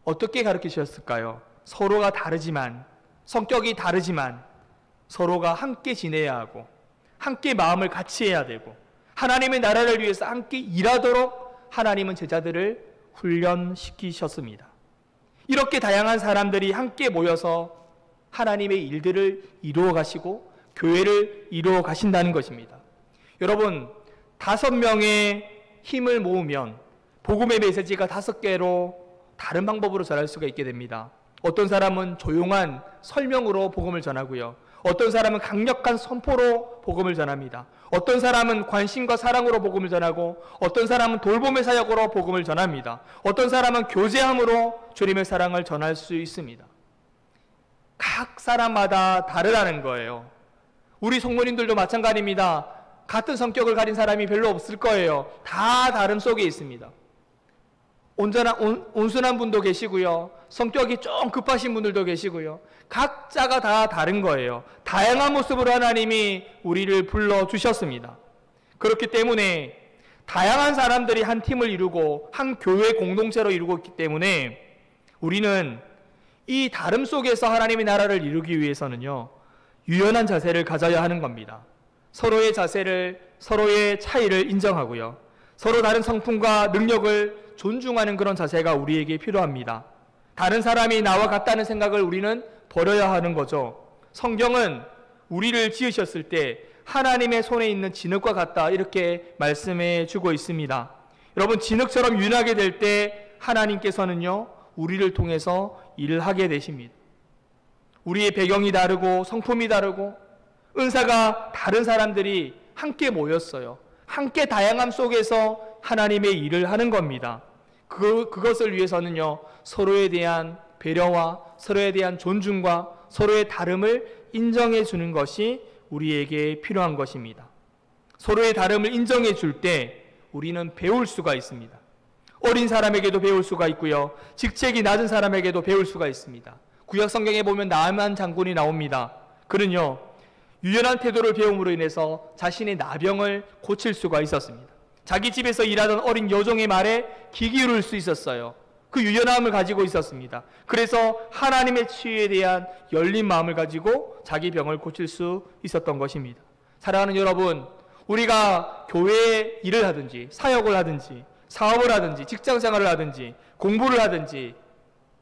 어떻게 가르치셨을까요? 서로가 다르지만, 성격이 다르지만 서로가 함께 지내야 하고 함께 마음을 같이 해야 되고 하나님의 나라를 위해서 함께 일하도록 하나님은 제자들을 훈련시키셨습니다. 이렇게 다양한 사람들이 함께 모여서 하나님의 일들을 이루어 가시고 교회를 이루어 가신다는 것입니다. 여러분, 5명의 힘을 모으면 복음의 메시지가 5개로 다른 방법으로 전할 수가 있게 됩니다. 어떤 사람은 조용한 설명으로 복음을 전하고요. 어떤 사람은 강력한 선포로 복음을 전합니다. 어떤 사람은 관심과 사랑으로 복음을 전하고 어떤 사람은 돌봄의 사역으로 복음을 전합니다. 어떤 사람은 교제함으로 주님의 사랑을 전할 수 있습니다. 각 사람마다 다르다는 거예요. 우리 성모님들도 마찬가지입니다. 같은 성격을 가진 사람이 별로 없을 거예요. 다 다름 속에 있습니다. 온순한 분도 계시고요. 성격이 좀 급하신 분들도 계시고요. 각자가 다 다른 거예요. 다양한 모습으로 하나님이 우리를 불러주셨습니다. 그렇기 때문에 다양한 사람들이 한 팀을 이루고 한 교회 공동체로 이루고 있기 때문에 우리는 이 다름 속에서 하나님의 나라를 이루기 위해서는요, 유연한 자세를 가져야 하는 겁니다. 서로의 자세를, 서로의 차이를 인정하고요. 서로 다른 성품과 능력을 존중하는 그런 자세가 우리에게 필요합니다. 다른 사람이 나와 같다는 생각을 우리는 버려야 하는 거죠. 성경은 우리를 지으셨을 때 하나님의 손에 있는 진흙과 같다 이렇게 말씀해 주고 있습니다. 여러분, 진흙처럼 윤하게 될 때 하나님께서는요, 우리를 통해서 일을 하게 되십니다. 우리의 배경이 다르고 성품이 다르고 은사가 다른 사람들이 함께 모였어요. 함께 다양함 속에서 하나님의 일을 하는 겁니다. 그것을 위해서는요, 서로에 대한 배려와 서로에 대한 존중과 서로의 다름을 인정해 주는 것이 우리에게 필요한 것입니다. 서로의 다름을 인정해 줄 때 우리는 배울 수가 있습니다. 어린 사람에게도 배울 수가 있고요, 직책이 낮은 사람에게도 배울 수가 있습니다. 구약 성경에 보면 나아만 장군이 나옵니다. 그는요, 유연한 태도를 배움으로 인해서 자신의 나병을 고칠 수가 있었습니다. 자기 집에서 일하던 어린 여종의 말에 귀 기울일 수 있었어요. 그 유연함을 가지고 있었습니다. 그래서 하나님의 치유에 대한 열린 마음을 가지고 자기 병을 고칠 수 있었던 것입니다. 사랑하는 여러분, 우리가 교회에 일을 하든지 사역을 하든지 사업을 하든지 직장생활을 하든지 공부를 하든지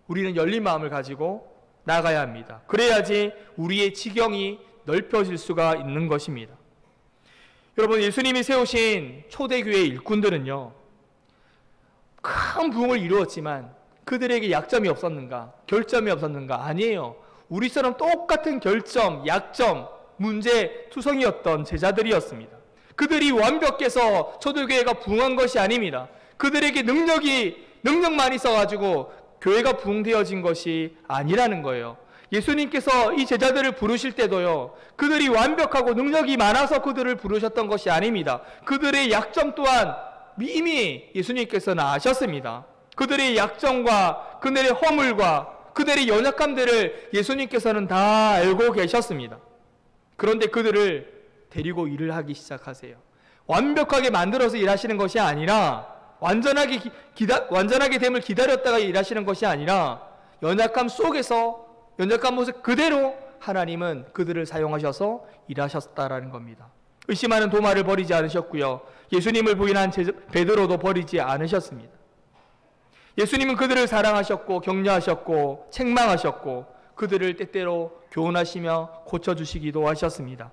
우리는 열린 마음을 가지고 나가야 합니다. 그래야지 우리의 지경이 넓혀질 수가 있는 것입니다. 여러분, 예수님이 세우신 초대교회 일꾼들은요, 큰 부흥을 이루었지만 그들에게 약점이 없었는가? 결점이 없었는가? 아니에요. 우리처럼 똑같은 결점, 약점, 문제 투성이었던 제자들이었습니다. 그들이 완벽해서 초대교회가 부흥한 것이 아닙니다. 그들에게 능력만 있어가지고 교회가 부흥되어진 것이 아니라는 거예요. 예수님께서 이 제자들을 부르실 때도요, 그들이 완벽하고 능력이 많아서 그들을 부르셨던 것이 아닙니다. 그들의 약점 또한 이미 예수님께서는 아셨습니다. 그들의 약점과 그들의 허물과 그들의 연약함들을 예수님께서는 다 알고 계셨습니다. 그런데 그들을 데리고 일을 하기 시작하세요. 완벽하게 만들어서 일하시는 것이 아니라 완전하게 됨을 기다렸다가 일하시는 것이 아니라 연약한 모습 그대로 하나님은 그들을 사용하셔서 일하셨다라는 겁니다. 의심하는 도마를 버리지 않으셨고요. 예수님을 부인한 베드로도 버리지 않으셨습니다. 예수님은 그들을 사랑하셨고 격려하셨고 책망하셨고 그들을 때때로 교훈하시며 고쳐주시기도 하셨습니다.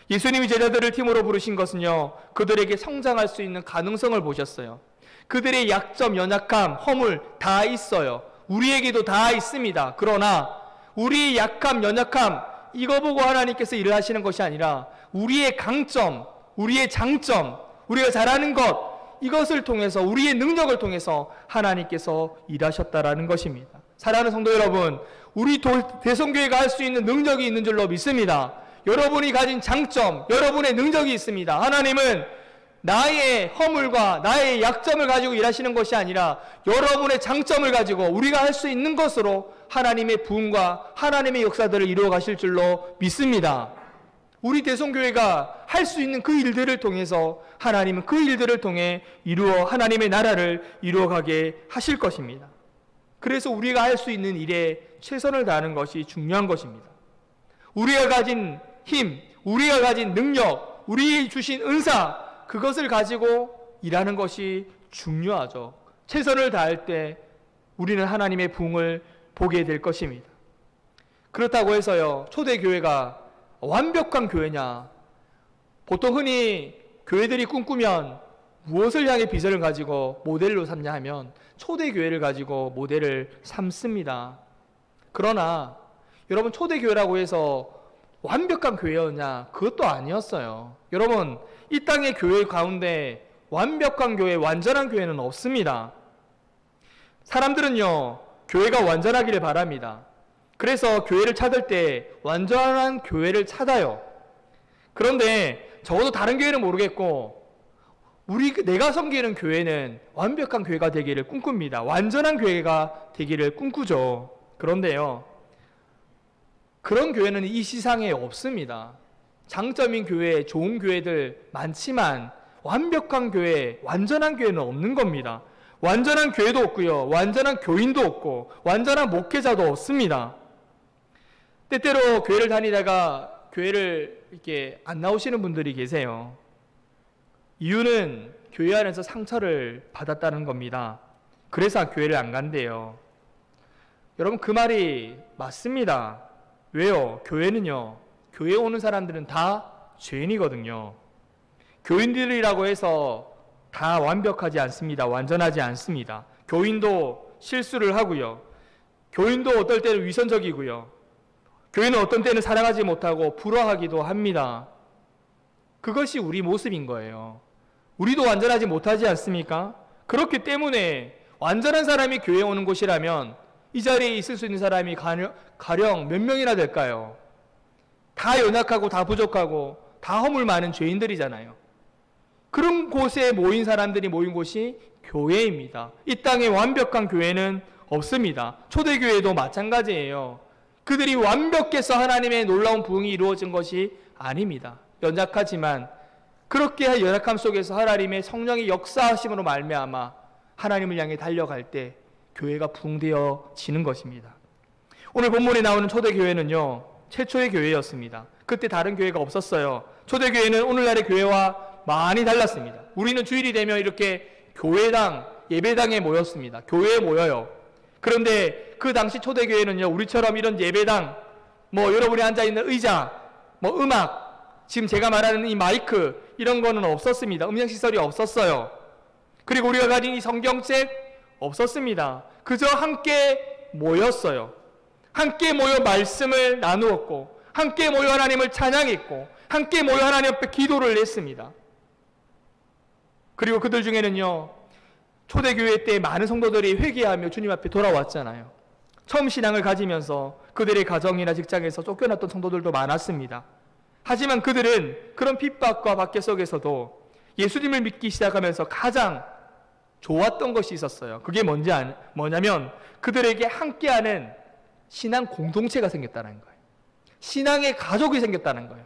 예수님이 제자들을 팀으로 부르신 것은요, 그들에게 성장할 수 있는 가능성을 보셨어요. 그들의 약점, 연약함, 허물 다 있어요. 우리에게도 다 있습니다. 그러나 우리의 약함, 연약함 이거 보고 하나님께서 일을 하시는 것이 아니라 우리의 강점, 우리의 장점, 우리가 잘하는 것 이것을 통해서 우리의 능력을 통해서 하나님께서 일하셨다라는 것입니다. 사랑하는 성도 여러분, 우리 대성교회가 할 수 있는 능력이 있는 줄로 믿습니다. 여러분이 가진 장점, 여러분의 능력이 있습니다. 하나님은 나의 허물과 나의 약점을 가지고 일하시는 것이 아니라 여러분의 장점을 가지고 우리가 할 수 있는 것으로 하나님의 부흥과 하나님의 역사들을 이루어 가실 줄로 믿습니다. 우리 대성교회가 할 수 있는 그 일들을 통해서 하나님은 그 일들을 통해 하나님의 나라를 이루어가게 하실 것입니다. 그래서 우리가 할 수 있는 일에 최선을 다하는 것이 중요한 것입니다. 우리가 가진 힘, 우리가 가진 능력, 우리 주신 은사 그것을 가지고 일하는 것이 중요하죠. 최선을 다할 때 우리는 하나님의 부흥을 보게 될 것입니다. 그렇다고 해서요, 초대교회가 완벽한 교회냐? 보통 흔히 교회들이 꿈꾸면 무엇을 향해 비전을 가지고 모델로 삼냐 하면 초대교회를 가지고 모델을 삼습니다. 그러나 여러분, 초대교회라고 해서 완벽한 교회였냐? 그것도 아니었어요. 여러분, 이 땅의 교회 가운데 완벽한 교회, 완전한 교회는 없습니다. 사람들은요, 교회가 완전하기를 바랍니다. 그래서 교회를 찾을 때 완전한 교회를 찾아요. 그런데 적어도 다른 교회는 모르겠고 내가 섬기는 교회는 완벽한 교회가 되기를 꿈꿉니다. 완전한 교회가 되기를 꿈꾸죠. 그런데요, 그런 교회는 이 세상에 없습니다. 장점인 교회, 좋은 교회들 많지만 완벽한 교회, 완전한 교회는 없는 겁니다. 완전한 교회도 없고요, 완전한 교인도 없고 완전한 목회자도 없습니다. 때때로 교회를 다니다가 교회를 이렇게 안 나오시는 분들이 계세요. 이유는 교회 안에서 상처를 받았다는 겁니다. 그래서 교회를 안 간대요. 여러분, 그 말이 맞습니다. 왜요? 교회는요, 교회 오는 사람들은 다 죄인이거든요. 교인들이라고 해서 다 완벽하지 않습니다. 완전하지 않습니다. 교인도 실수를 하고요, 교인도 어떨 때는 위선적이고요, 교인은 어떤 때는 사랑하지 못하고 불화하기도 합니다. 그것이 우리 모습인 거예요. 우리도 완전하지 못하지 않습니까? 그렇기 때문에 완전한 사람이 교회에 오는 곳이라면 이 자리에 있을 수 있는 사람이 가령 몇 명이나 될까요? 다 연약하고 다 부족하고 다 허물 많은 죄인들이잖아요. 그런 곳에 모인 사람들이 모인 곳이 교회입니다. 이 땅에 완벽한 교회는 없습니다. 초대교회도 마찬가지예요. 그들이 완벽해서 하나님의 놀라운 부흥이 이루어진 것이 아닙니다. 연약하지만 그렇게 연약함 속에서 하나님의 성령의 역사하심으로 말미암아 하나님을 향해 달려갈 때 교회가 부흥되어지는 것입니다. 오늘 본문에 나오는 초대교회는요, 최초의 교회였습니다. 그때 다른 교회가 없었어요. 초대교회는 오늘날의 교회와 많이 달랐습니다. 우리는 주일이 되면 이렇게 교회당, 예배당에 모였습니다. 교회에 모여요. 그런데 그 당시 초대교회는요, 우리처럼 이런 예배당, 여러분이 앉아있는 의자, 음악, 지금 제가 말하는 이 마이크, 이런 거는 없었습니다. 음향시설이 없었어요. 그리고 우리가 가진 이 성경책 없었습니다. 그저 함께 모였어요. 함께 모여 말씀을 나누었고, 함께 모여 하나님을 찬양했고, 함께 모여 하나님 앞에 기도를 했습니다. 그리고 그들 중에는요, 초대교회 때 많은 성도들이 회개하며 주님 앞에 돌아왔잖아요. 처음 신앙을 가지면서 그들의 가정이나 직장에서 쫓겨났던 성도들도 많았습니다. 하지만 그들은 그런 핍박과 박해 속에서도 예수님을 믿기 시작하면서 가장 좋았던 것이 있었어요. 그게 뭐냐면 그들에게 함께하는 신앙 공동체가 생겼다는 거예요. 신앙의 가족이 생겼다는 거예요.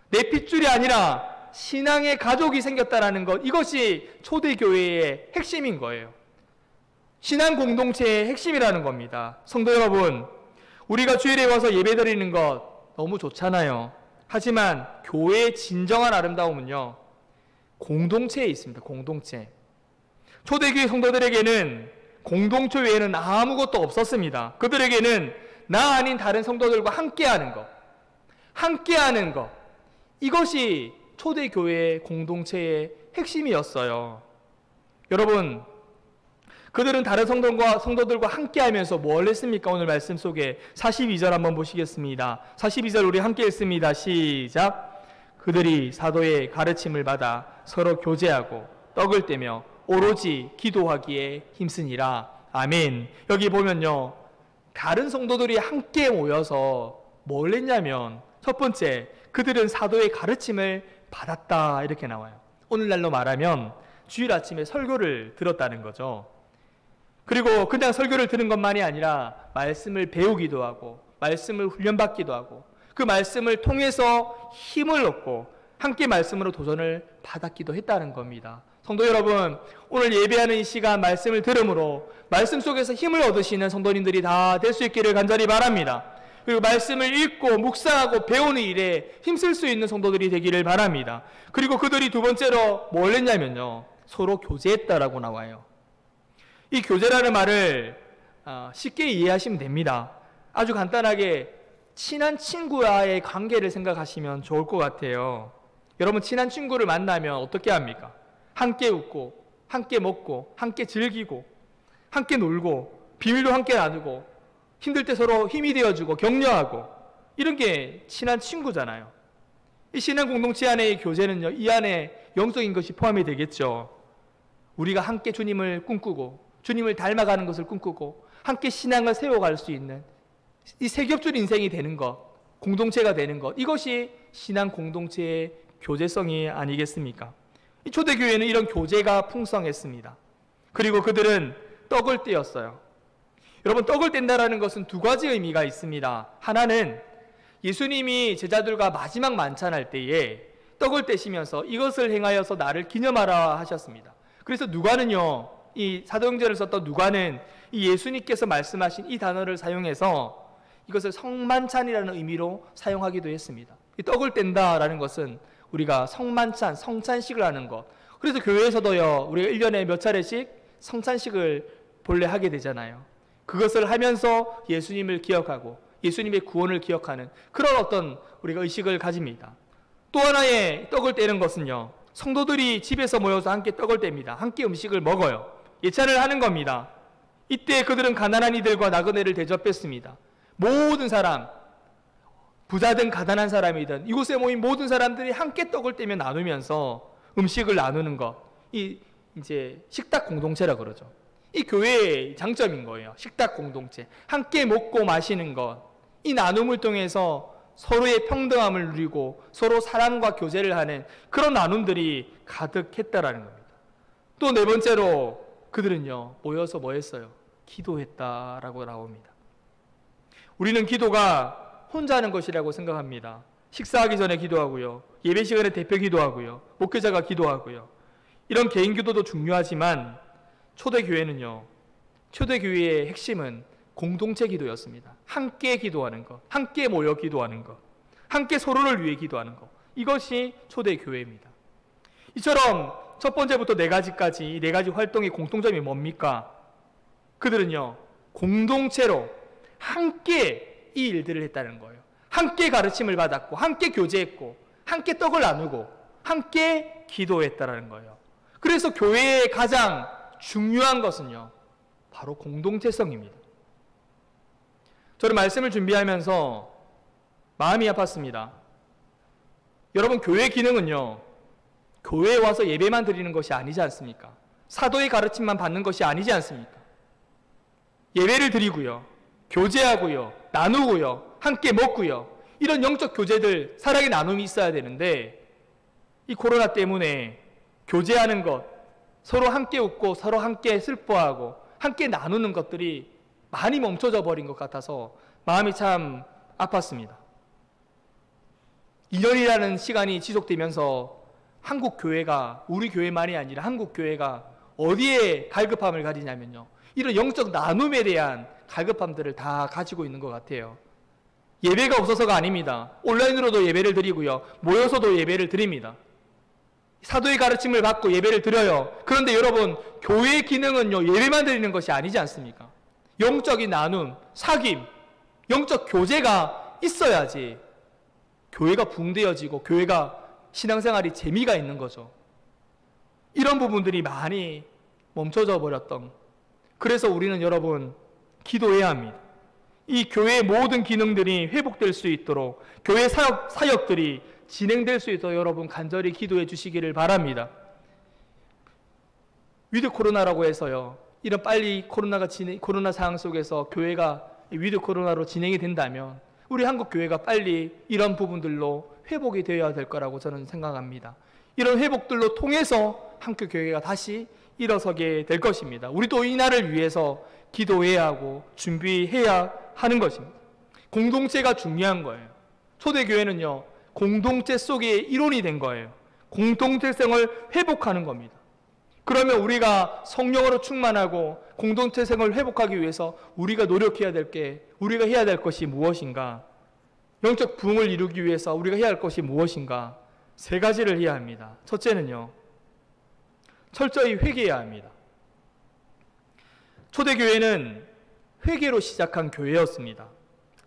내 핏줄이 아니라 신앙의 가족이 생겼다는 것, 이것이 초대교회의 핵심인 거예요. 신앙 공동체의 핵심이라는 겁니다. 성도 여러분, 우리가 주일에 와서 예배드리는 것 너무 좋잖아요. 하지만 교회의 진정한 아름다움은요, 공동체에 있습니다. 공동체. 초대교회 성도들에게는 공동체 외에는 아무것도 없었습니다. 그들에게는 나 아닌 다른 성도들과 함께하는 것, 함께하는 것, 이것이 초대교회의 공동체의 핵심이었어요. 여러분, 그들은 다른 성도들과 함께하면서 뭘 했습니까? 오늘 말씀 속에 42절 한번 보시겠습니다. 42절 우리 함께 읽습니다. 시작. 그들이 사도의 가르침을 받아 서로 교제하고 떡을 떼며 오로지 기도하기에 힘쓰니라. 아멘. 여기 보면요, 다른 성도들이 함께 모여서 뭘 했냐면, 첫 번째, 그들은 사도의 가르침을 받았다, 이렇게 나와요. 오늘날로 말하면 주일 아침에 설교를 들었다는 거죠. 그리고 그냥 설교를 들은 것만이 아니라 말씀을 배우기도 하고 말씀을 훈련받기도 하고 그 말씀을 통해서 힘을 얻고 함께 말씀으로 도전을 받았기도 했다는 겁니다. 성도 여러분, 오늘 예배하는 이 시간 말씀을 들음으로 말씀 속에서 힘을 얻으시는 성도님들이 다 될 수 있기를 간절히 바랍니다. 그리고 말씀을 읽고 묵상하고 배우는 일에 힘쓸 수 있는 성도들이 되기를 바랍니다. 그리고 그들이 두 번째로 뭘 했냐면요, 서로 교제했다라고 나와요. 이 교제라는 말을 쉽게 이해하시면 됩니다. 아주 간단하게 친한 친구와의 관계를 생각하시면 좋을 것 같아요. 여러분, 친한 친구를 만나면 어떻게 합니까? 함께 웃고 함께 먹고 함께 즐기고 함께 놀고 비밀도 함께 나누고 힘들 때 서로 힘이 되어주고 격려하고, 이런 게 친한 친구잖아요. 이 신앙 공동체 안의 교제는요, 이 안에 영적인 것이 포함이 되겠죠. 우리가 함께 주님을 꿈꾸고 주님을 닮아가는 것을 꿈꾸고 함께 신앙을 세워갈 수 있는 이 세겹줄 인생이 되는 것, 공동체가 되는 것, 이것이 신앙 공동체의 교제성이 아니겠습니까? 이 초대교회는 이런 교제가 풍성했습니다. 그리고 그들은 떡을 떼었어요. 여러분, 떡을 뗀다라는 것은 두 가지 의미가 있습니다. 하나는 예수님이 제자들과 마지막 만찬할 때에 떡을 떼시면서 이것을 행하여서 나를 기념하라 하셨습니다. 그래서 누가는요, 이 사도행전을 썼던 누가는 이 예수님께서 말씀하신 이 단어를 사용해서 이것을 성만찬이라는 의미로 사용하기도 했습니다. 이 떡을 뗀다라는 것은 우리가 성만찬, 성찬식을 하는 것. 그래서 교회에서도요, 우리가 1년에 몇 차례씩 성찬식을 본래 하게 되잖아요. 그것을 하면서 예수님을 기억하고 예수님의 구원을 기억하는 그런 어떤 우리가 의식을 가집니다. 또 하나의 떡을 떼는 것은요, 성도들이 집에서 모여서 함께 떡을 뗍니다. 함께 음식을 먹어요. 예찬을 하는 겁니다. 이때 그들은 가난한 이들과 나그네를 대접했습니다. 모든 사람, 부자든 가난한 사람이든 이곳에 모인 모든 사람들이 함께 떡을 떼며 나누면서 음식을 나누는 것, 이 이제 식탁 공동체라 그러죠. 이 교회의 장점인 거예요. 식탁 공동체, 함께 먹고 마시는 것, 이 나눔을 통해서 서로의 평등함을 누리고 서로 사랑과 교제를 하는 그런 나눔들이 가득했다라는 겁니다. 또 네 번째로 그들은요, 모여서 뭐 했어요? 기도했다라고 나옵니다. 우리는 기도가 혼자 하는 것이라고 생각합니다. 식사하기 전에 기도하고요, 예배 시간에 대표 기도하고요, 목회자가 기도하고요. 이런 개인 기도도 중요하지만 초대교회는요, 초대교회의 핵심은 공동체 기도였습니다. 함께 기도하는 것, 함께 모여 기도하는 것, 함께 서로를 위해 기도하는 것, 이것이 초대교회입니다. 이처럼 첫 번째부터 네 가지까지 이 네 가지 활동의 공통점이 뭡니까? 그들은요, 공동체로 함께 이 일들을 했다는 거예요. 함께 가르침을 받았고 함께 교제했고 함께 떡을 나누고 함께 기도했다는 거예요. 그래서 교회의 가장 중요한 것은요, 바로 공동체성입니다. 저는 말씀을 준비하면서 마음이 아팠습니다. 여러분, 교회 기능은요, 교회에 와서 예배만 드리는 것이 아니지 않습니까? 사도의 가르침만 받는 것이 아니지 않습니까? 예배를 드리고요, 교제하고요, 나누고요, 함께 먹고요, 이런 영적 교제들, 사랑의 나눔이 있어야 되는데 이 코로나 때문에 교제하는 것, 서로 함께 웃고 서로 함께 슬퍼하고 함께 나누는 것들이 많이 멈춰져 버린 것 같아서 마음이 참 아팠습니다. 2년이라는 시간이 지속되면서 한국 교회가, 우리 교회만이 아니라 한국 교회가 어디에 갈급함을 가지냐면요, 이런 영적 나눔에 대한 갈급함들을 다 가지고 있는 것 같아요. 예배가 없어서가 아닙니다. 온라인으로도 예배를 드리고요. 모여서도 예배를 드립니다. 사도의 가르침을 받고 예배를 드려요. 그런데 여러분, 교회의 기능은요, 예배만 드리는 것이 아니지 않습니까? 영적인 나눔, 사귐, 영적 교제가 있어야지 교회가 붕대어지고 교회가 신앙생활이 재미가 있는 거죠. 이런 부분들이 많이 멈춰져 버렸던, 그래서 우리는 여러분 기도해야 합니다. 이 교회의 모든 기능들이 회복될 수 있도록, 교회 사역들이 진행될 수 있도록 여러분 간절히 기도해 주시기를 바랍니다. 위드 코로나라고 해서요, 이런 빨리 코로나 상황 속에서 교회가 위드 코로나로 진행이 된다면 우리 한국 교회가 빨리 이런 부분들로 회복이 되어야 될 거라고 저는 생각합니다. 이런 회복들로 통해서 한국 교회가 다시 일어서게 될 것입니다. 우리도 이 날을 위해서 기도해야 하고 준비해야 하는 것입니다. 공동체가 중요한 거예요. 초대교회는요, 공동체 속의 일원이 된 거예요. 공동체성을 회복하는 겁니다. 그러면 우리가 성령으로 충만하고 공동체성을 회복하기 위해서 우리가 노력해야 될 게, 우리가 해야 될 것이 무엇인가? 영적 부흥을 이루기 위해서 우리가 해야 할 것이 무엇인가? 세 가지를 해야 합니다. 첫째는요, 철저히 회개해야 합니다. 초대교회는 회개로 시작한 교회였습니다.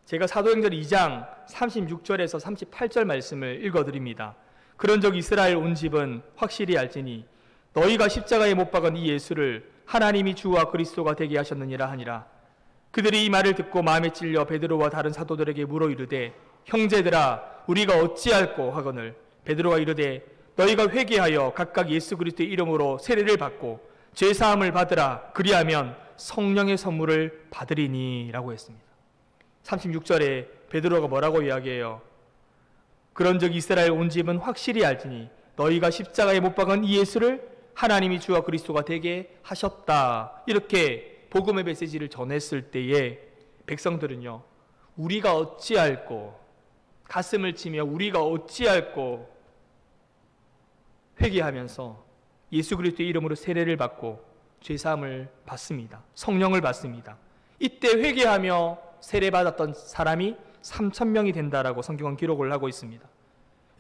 제가 사도행전 2장 36절에서 38절 말씀을 읽어드립니다. 그런즉 이스라엘 온 집은 확실히 알지니 너희가 십자가에 못 박은 이 예수를 하나님이 주와 그리스도가 되게 하셨느니라 하니라. 그들이 이 말을 듣고 마음에 찔려 베드로와 다른 사도들에게 물어 이르되 형제들아 우리가 어찌할꼬 하거늘 베드로가 이르되 너희가 회개하여 각각 예수 그리스도의 이름으로 세례를 받고 죄사함을 받으라. 그리하면 성령의 선물을 받으리니 라고 했습니다. 36절에 베드로가 뭐라고 이야기해요? 그런즉 이스라엘 온 집은 확실히 알지니 너희가 십자가에 못 박은 이 예수를 하나님이 주와 그리스도가 되게 하셨다. 이렇게 복음의 메시지를 전했을 때에 백성들은요, 우리가 어찌할꼬, 가슴을 치며 우리가 어찌할꼬 회개하면서 예수 그리스도의 이름으로 세례를 받고 죄사함을 받습니다. 성령을 받습니다. 이때 회개하며 세례받았던 사람이 3,000명이 된다라고 성경은 기록을 하고 있습니다.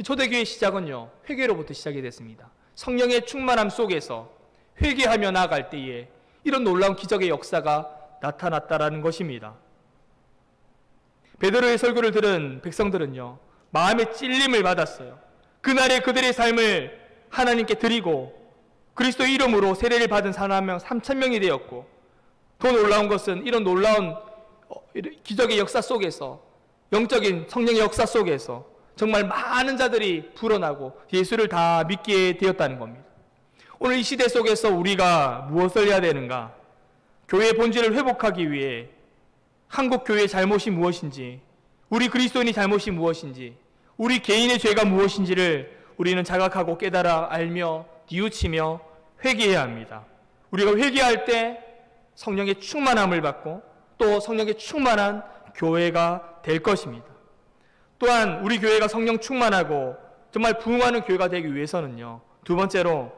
초대교회의 시작은요, 회개로부터 시작이 됐습니다. 성령의 충만함 속에서 회개하며 나아갈 때에 이런 놀라운 기적의 역사가 나타났다라는 것입니다. 베드로의 설교를 들은 백성들은요, 마음의 찔림을 받았어요. 그날의 그들의 삶을 하나님께 드리고 그리스도의 이름으로 세례를 받은 사람 3,000명이 되었고, 더 놀라운 것은 이런 놀라운 기적의 역사 속에서, 영적인 성령의 역사 속에서 정말 많은 자들이 불어나고 예수를 다 믿게 되었다는 겁니다. 오늘 이 시대 속에서 우리가 무엇을 해야 되는가? 교회의 본질을 회복하기 위해 한국 교회의 잘못이 무엇인지, 우리 그리스도인의 잘못이 무엇인지, 우리 개인의 죄가 무엇인지를 우리는 자각하고 깨달아 알며 뉘우치며 회개해야 합니다. 우리가 회개할 때 성령의 충만함을 받고 또 성령의 충만한 교회가 될 것입니다. 또한 우리 교회가 성령 충만하고 정말 부흥하는 교회가 되기 위해서는요, 두 번째로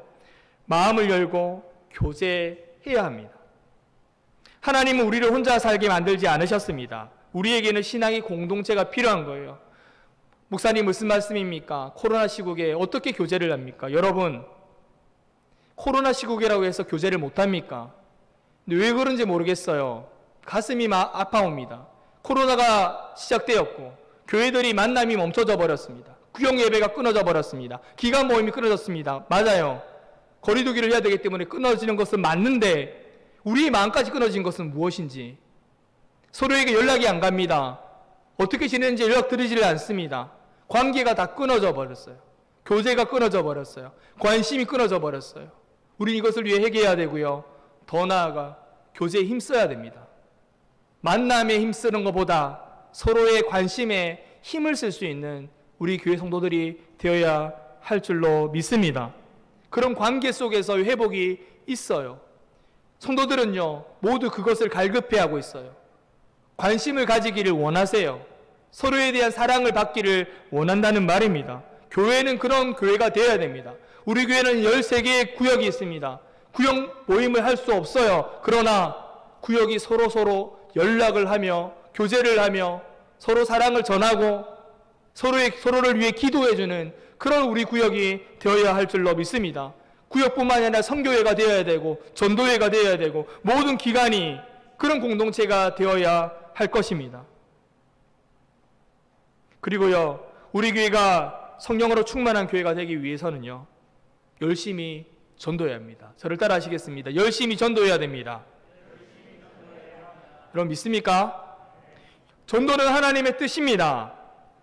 마음을 열고 교제해야 합니다. 하나님은 우리를 혼자 살게 만들지 않으셨습니다. 우리에게는 신앙의 공동체가 필요한 거예요. 목사님 무슨 말씀입니까? 코로나 시국에 어떻게 교제를 합니까? 여러분, 코로나 시국이라고 해서 교제를 못합니까? 근데 왜 그런지 모르겠어요. 가슴이 아파옵니다. 코로나가 시작되었고 교회들이 만남이 멈춰져 버렸습니다. 구역 예배가 끊어져 버렸습니다. 기간 모임이 끊어졌습니다. 맞아요. 거리 두기를 해야 되기 때문에 끊어지는 것은 맞는데 우리의 마음까지 끊어진 것은 무엇인지, 서로에게 연락이 안 갑니다. 어떻게 지내는지 연락드리지를 않습니다. 관계가 다 끊어져 버렸어요. 교제가 끊어져 버렸어요. 관심이 끊어져 버렸어요. 우린 이것을 위해 회개해야 되고요, 더 나아가 교제에 힘써야 됩니다. 만남에 힘쓰는 것보다 서로의 관심에 힘을 쓸 수 있는 우리 교회 성도들이 되어야 할 줄로 믿습니다. 그런 관계 속에서 회복이 있어요. 성도들은요, 모두 그것을 갈급해하고 있어요. 관심을 가지기를 원하세요. 서로에 대한 사랑을 받기를 원한다는 말입니다. 교회는 그런 교회가 되어야 됩니다. 우리 교회는 13개의 구역이 있습니다. 구역 모임을 할 수 없어요. 그러나 구역이 서로 연락을 하며 교제를 하며 서로 사랑을 전하고 서로를 위해 기도해주는 그런 우리 구역이 되어야 할 줄로 믿습니다. 구역뿐만 아니라 선교회가 되어야 되고 전도회가 되어야 되고 모든 기관이 그런 공동체가 되어야 할 것입니다. 그리고요, 우리 교회가 성령으로 충만한 교회가 되기 위해서는요, 열심히 전도해야 합니다. 저를 따라 하시겠습니다. 열심히 전도해야 됩니다. 여러분 믿습니까? 전도는 하나님의 뜻입니다.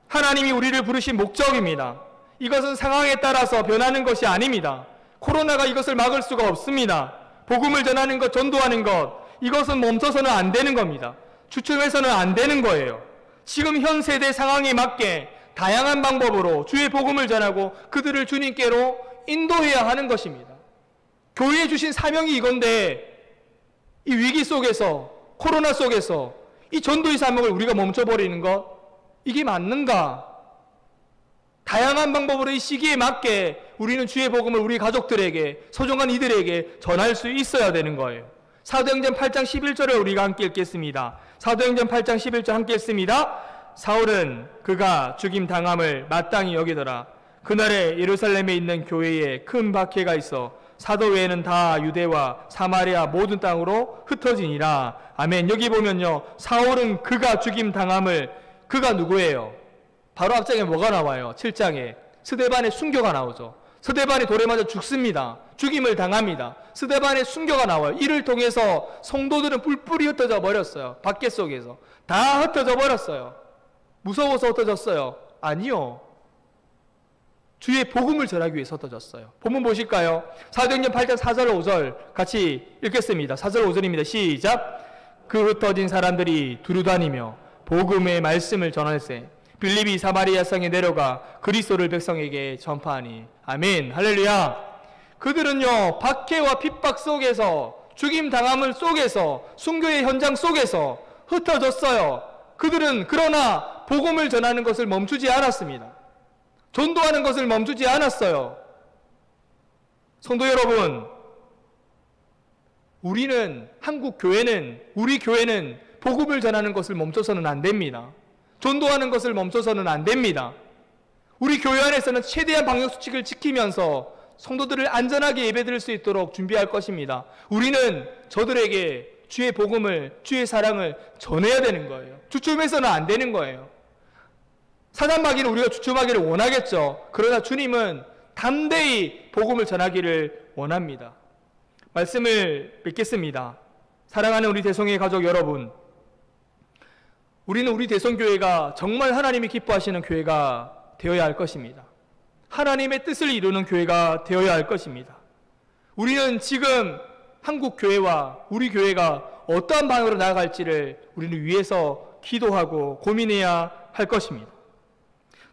하나님이 우리를 부르신 목적입니다. 이것은 상황에 따라서 변하는 것이 아닙니다. 코로나가 이것을 막을 수가 없습니다. 복음을 전하는 것, 전도하는 것, 이것은 멈춰서는 안 되는 겁니다. 주춤해서는 안 되는 거예요. 지금 현 세대 상황에 맞게 다양한 방법으로 주의 복음을 전하고 그들을 주님께로 인도해야 하는 것입니다. 교회에 주신 사명이 이건데 이 위기 속에서, 코로나 속에서 이 전도의 사명을 우리가 멈춰버리는 것, 이게 맞는가? 다양한 방법으로 이 시기에 맞게 우리는 주의 복음을 우리 가족들에게, 소중한 이들에게 전할 수 있어야 되는 거예요. 사도행전 8장 11절을 우리가 함께 읽겠습니다. 사도행전 8장 11절 함께 읽습니다. 사울은 그가 죽임당함을 마땅히 여기더라. 그날에 예루살렘에 있는 교회에 큰 박해가 있어 사도 외에는 다 유대와 사마리아 모든 땅으로 흩어지니라. 아멘. 여기 보면요, 사울은 그가 죽임당함을, 그가 누구예요? 바로 앞장에 뭐가 나와요? 7장에 스데반의 순교가 나오죠. 스데반이 돌에 맞아 죽습니다. 죽임을 당합니다. 스데반의 순교가 나와요. 이를 통해서 성도들은 뿔뿔이 흩어져 버렸어요. 밖에 속에서 다 흩어져 버렸어요. 무서워서 흩어졌어요? 아니요, 주의 복음을 전하기 위해서 흩어졌어요. 본문 보실까요? 사도행전 8장 4절 5절 같이 읽겠습니다. 4절 5절입니다. 시작. 그 흩어진 사람들이 두루다니며 복음의 말씀을 전할세 빌립이 사마리아 성에 내려가 그리스도를 백성에게 전파하니. 아멘. 할렐루야. 그들은요, 박해와 핍박 속에서, 죽임당함을 속에서, 순교의 현장 속에서 흩어졌어요. 그들은 그러나 복음을 전하는 것을 멈추지 않았습니다. 전도하는 것을 멈추지 않았어요. 성도 여러분, 우리는, 한국 교회는, 우리 교회는 복음을 전하는 것을 멈춰서는 안 됩니다. 전도하는 것을 멈춰서는 안 됩니다. 우리 교회 안에서는 최대한 방역수칙을 지키면서 성도들을 안전하게 예배드릴 수 있도록 준비할 것입니다. 우리는 저들에게 주의 복음을, 주의 사랑을 전해야 되는 거예요. 주춤해서는 안 되는 거예요. 사단마귀는 우리가 주춤하기를 원하겠죠. 그러나 주님은 담대히 복음을 전하기를 원합니다. 말씀을 맺겠습니다. 사랑하는 우리 대성의 가족 여러분, 우리는 우리 대성교회가 정말 하나님이 기뻐하시는 교회가 되어야 할 것입니다. 하나님의 뜻을 이루는 교회가 되어야 할 것입니다. 우리는 지금 한국 교회와 우리 교회가 어떠한 방향으로 나아갈지를 우리는 위해서 기도하고 고민해야 할 것입니다.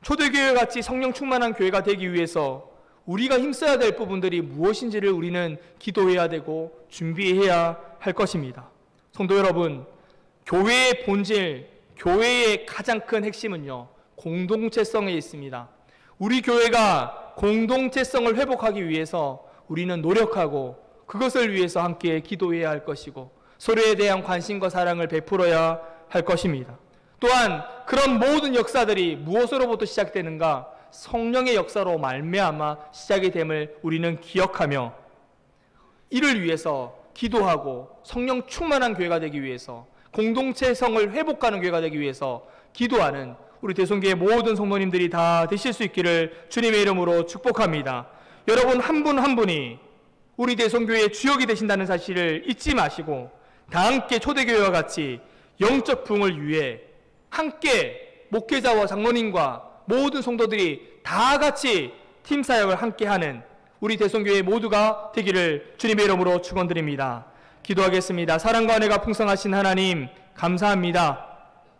초대교회 같이 성령 충만한 교회가 되기 위해서 우리가 힘써야 될 부분들이 무엇인지를 우리는 기도해야 되고 준비해야 할 것입니다. 성도 여러분, 교회의 본질, 교회의 가장 큰 핵심은요, 공동체성에 있습니다. 우리 교회가 공동체성을 회복하기 위해서 우리는 노력하고 그것을 위해서 함께 기도해야 할 것이고 서로에 대한 관심과 사랑을 베풀어야 할 것입니다. 또한 그런 모든 역사들이 무엇으로부터 시작되는가? 성령의 역사로 말미암아 시작이 됨을 우리는 기억하며 이를 위해서 기도하고 성령 충만한 교회가 되기 위해서, 공동체성을 회복하는 교회가 되기 위해서 기도하는 우리 대성교회 모든 성도님들이 다 되실 수 있기를 주님의 이름으로 축복합니다. 여러분 한 분 한 분이 우리 대성교회의 주역이 되신다는 사실을 잊지 마시고 다 함께 초대교회와 같이 영적 부흥을 위해 함께 목회자와 장로님과 모든 성도들이 다 같이 팀 사역을 함께 하는 우리 대성교회 모두가 되기를 주님의 이름으로 축원드립니다. 기도하겠습니다. 사랑과 은혜가 풍성하신 하나님, 감사합니다.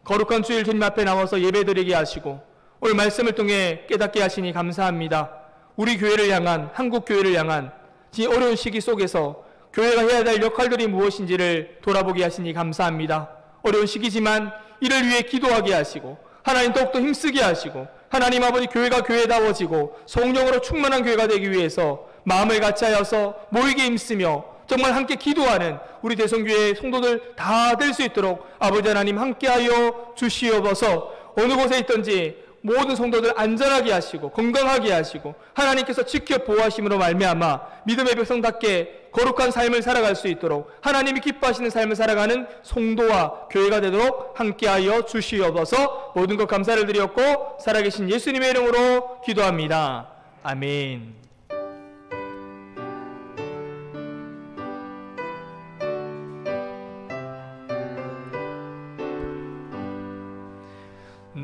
거룩한 주일 주님 앞에 나와서 예배드리게 하시고 오늘 말씀을 통해 깨닫게 하시니 감사합니다. 우리 교회를 향한, 한국 교회를 향한 이 어려운 시기 속에서 교회가 해야 될 역할들이 무엇인지를 돌아보게 하시니 감사합니다. 어려운 시기지만 이를 위해 기도하게 하시고 하나님 더욱더 힘쓰게 하시고 하나님 아버지 교회가 교회다워지고 성령으로 충만한 교회가 되기 위해서 마음을 같이하여서 모이게 힘쓰며 정말 함께 기도하는 우리 대성교회 성도들 다 될 수 있도록 아버지 하나님 함께하여 주시옵소서. 어느 곳에 있든지 모든 성도들 안전하게 하시고 건강하게 하시고 하나님께서 지켜 보호하심으로 말미암아 믿음의 백성답게 거룩한 삶을 살아갈 수 있도록 하나님이 기뻐하시는 삶을 살아가는 성도와 교회가 되도록 함께하여 주시옵소서. 모든 것 감사를 드렸고 살아계신 예수님의 이름으로 기도합니다. 아멘.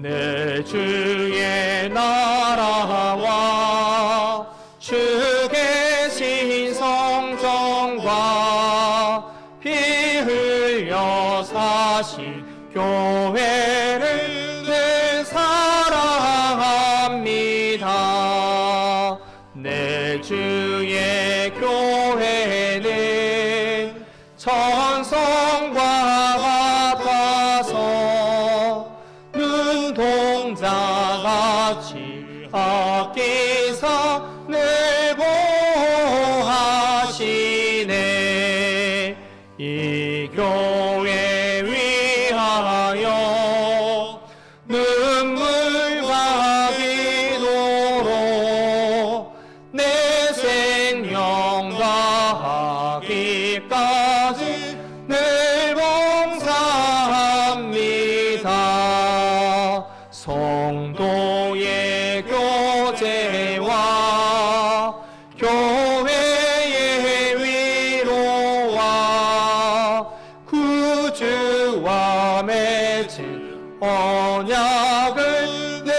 내 주의 나라와 주 계신 성전과 피 흘려 사신 교회를 늘 사랑합니다. 내 주의 교회는 천성과 같아서 눈동자같이 아끼사 늘 보호하시네. 이 교회 위하여 눈물과 기도로 내 생명 다하기까지 늘 봉사합니다. 성도의 교제와 교회의 위로와 구주와 맺은 언약을 늘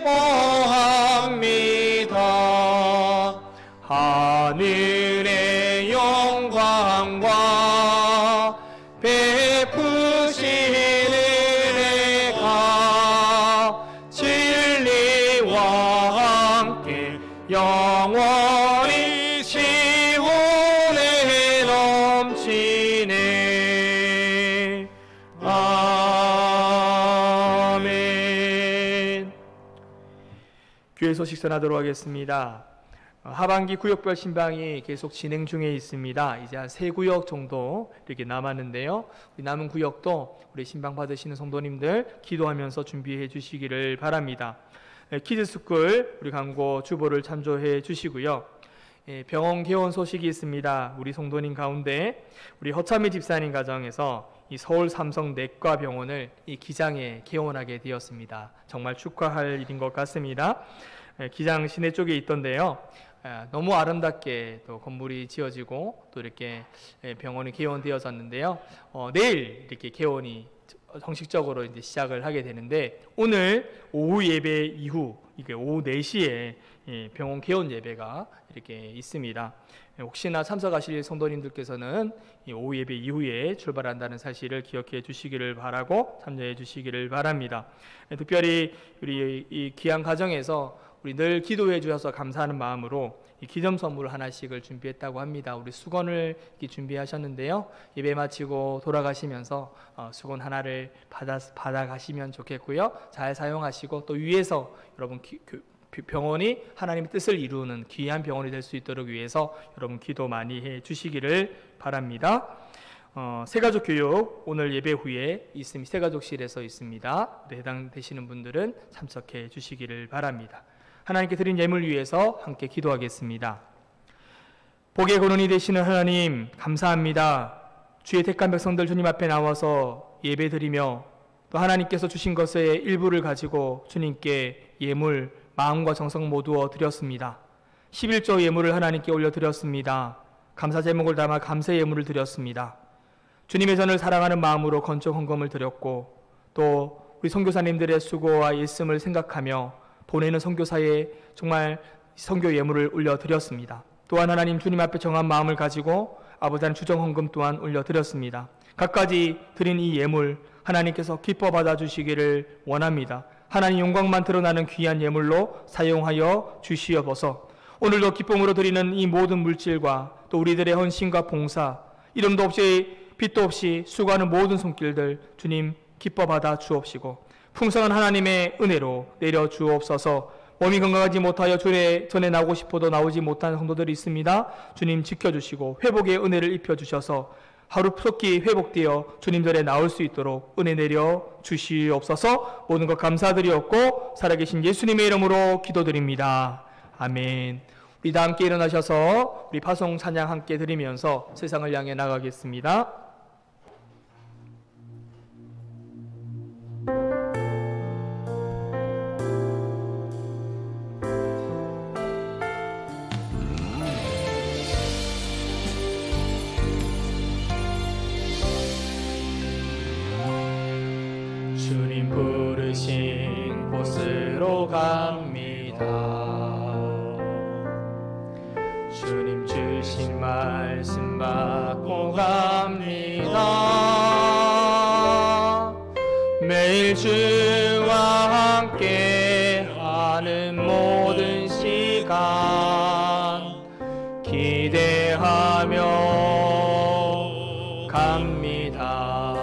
기뻐합니다. 하늘의 영광과 베푸시는 은혜가 진리와 함께 영원히 시온에 넘치네. 아멘. 교회 소식 전하도록 하겠습니다. 하반기 구역별 신방이 계속 진행 중에 있습니다. 이제 한 3구역 정도 이렇게 남았는데요. 우리 남은 구역도 우리 신방 받으시는 성도님들 기도하면서 준비해 주시기를 바랍니다. 키즈스쿨 우리 강고 주보를 참조해 주시고요. 병원 개원 소식이 있습니다. 우리 성도님 가운데 우리 허참희 집사님 가정에서 이 서울 삼성 내과병원을 이 기장에 개원하게 되었습니다. 정말 축하할 일인 것 같습니다. 기장 시내 쪽에 있던데요. 너무 아름답게 또 건물이 지어지고 또 이렇게 병원이 개원되어졌는데요. 내일 이렇게 개원이 정식적으로 이제 시작을 하게 되는데 오늘 오후 예배 이후 이게 오후 4시에 병원 개원 예배가 이렇게 있습니다. 혹시나 참석하실 성도님들께서는 오후 예배 이후에 출발한다는 사실을 기억해 주시기를 바라고 참여해 주시기를 바랍니다. 특별히 우리 이 귀한 가정에서 우리 늘 기도해 주셔서 감사하는 마음으로 이 기념 선물 하나씩을 준비했다고 합니다. 우리 수건을 준비하셨는데요. 예배 마치고 돌아가시면서 수건 하나를 받아 가시면 좋겠고요. 잘 사용하시고 또 위에서 여러분 병원이 하나님의 뜻을 이루는 귀한 병원이 될 수 있도록 위해서 여러분 기도 많이 해 주시기를 바랍니다. 새가족 교육 오늘 예배 후에 새가족실에서 있습니다. 해당되시는 분들은 참석해 주시기를 바랍니다. 하나님께 드린 예물 위해서 함께 기도하겠습니다. 복의 근원이 되시는 하나님 감사합니다. 주의 택한 백성들 주님 앞에 나와서 예배 드리며 또 하나님께서 주신 것의 일부를 가지고 주님께 예물 마음과 정성 모두어 드렸습니다. 11조 예물을 하나님께 올려드렸습니다. 감사 제목을 담아 감사 예물을 드렸습니다. 주님의 전을 사랑하는 마음으로 건축 헌금을 드렸고 또 우리 선교사님들의 수고와 일씀을 생각하며 보내는 선교사에 정말 선교 예물을 올려드렸습니다. 또한 하나님 주님 앞에 정한 마음을 가지고 아버지 하나님 주정 헌금 또한 올려드렸습니다. 각가지 드린 이 예물 하나님께서 기뻐 받아주시기를 원합니다. 하나님 영광만 드러나는 귀한 예물로 사용하여 주시옵소서. 오늘도 기쁨으로 드리는 이 모든 물질과 또 우리들의 헌신과 봉사 이름도 없이 빛도 없이 수고하는 모든 손길들 주님 기뻐 받아 주옵시고 풍성한 하나님의 은혜로 내려 주옵소서. 몸이 건강하지 못하여 주의 전에 나오고 싶어도 나오지 못한 성도들이 있습니다. 주님 지켜주시고 회복의 은혜를 입혀주셔서 하루속히 회복되어 주님 전에 나올 수 있도록 은혜 내려 주시옵소서. 모든 것 감사드리옵고 살아계신 예수님의 이름으로 기도드립니다. 아멘. 우리 다 함께 일어나셔서 우리 파송 찬양 함께 드리면서 세상을 향해 나가겠습니다. 주님 부르신 곳으로 갑니다. 주님 주신 말씀 받고 갑니다. 매일 주와 함께 하는 모든 시간 기대하며 갑니다.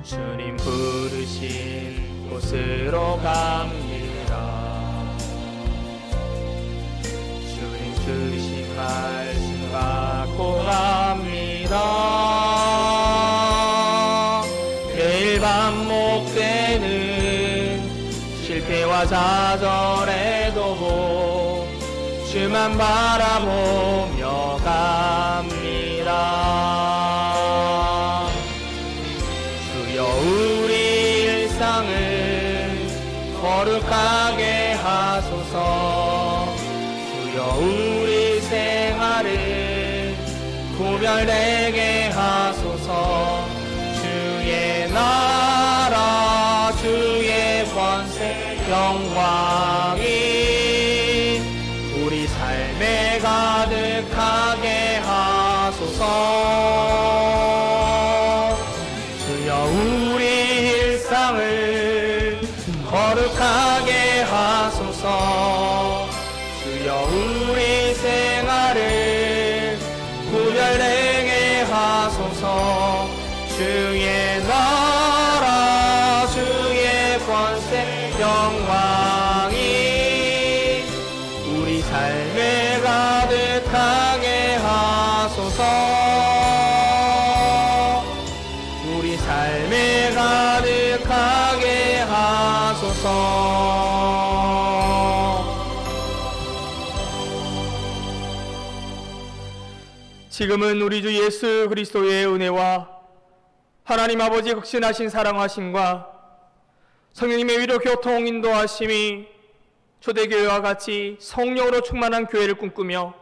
주님 부르신 곳으로 갑니다. 주님 주신 말씀 받고 갑니다. 매일 반복되는 실패와 좌절에도 주만 바라보며 갑니다. 주여 우리 일상을 거룩하게 하소서. 주여 우리 생활을 구별되게 하소서. 주의 나라 주의 권세 영광이 우리 삶에 가득하게 하소서. 주여 우리 일상을 거룩하게 하소서. 주여 우리 생활을 구별되게 하소서. 주의 나라 주의 권세 영광이 우리 삶에 가득하게 하소서. 우리 삶에 가득하게 하소서. 지금은 우리 주 예수 그리스도의 은혜와 하나님 아버지의 극진하신 사랑하심과 성령님의 위로 교통 인도하심이 초대교회와 같이 성령으로 충만한 교회를 꿈꾸며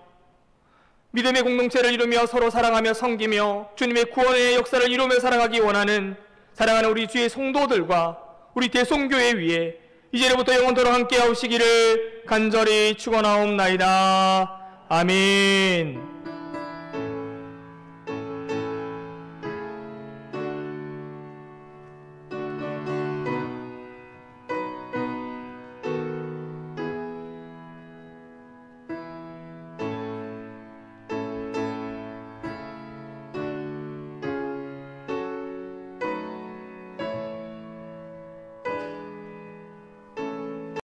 믿음의 공동체를 이루며 서로 사랑하며 섬기며 주님의 구원의 역사를 이루며 살아가기 원하는 사랑하는 우리 주의 성도들과 우리 대송교회 위에 이제로부터 영원토록 함께 하시기를 간절히 축원하옵나이다. 아멘.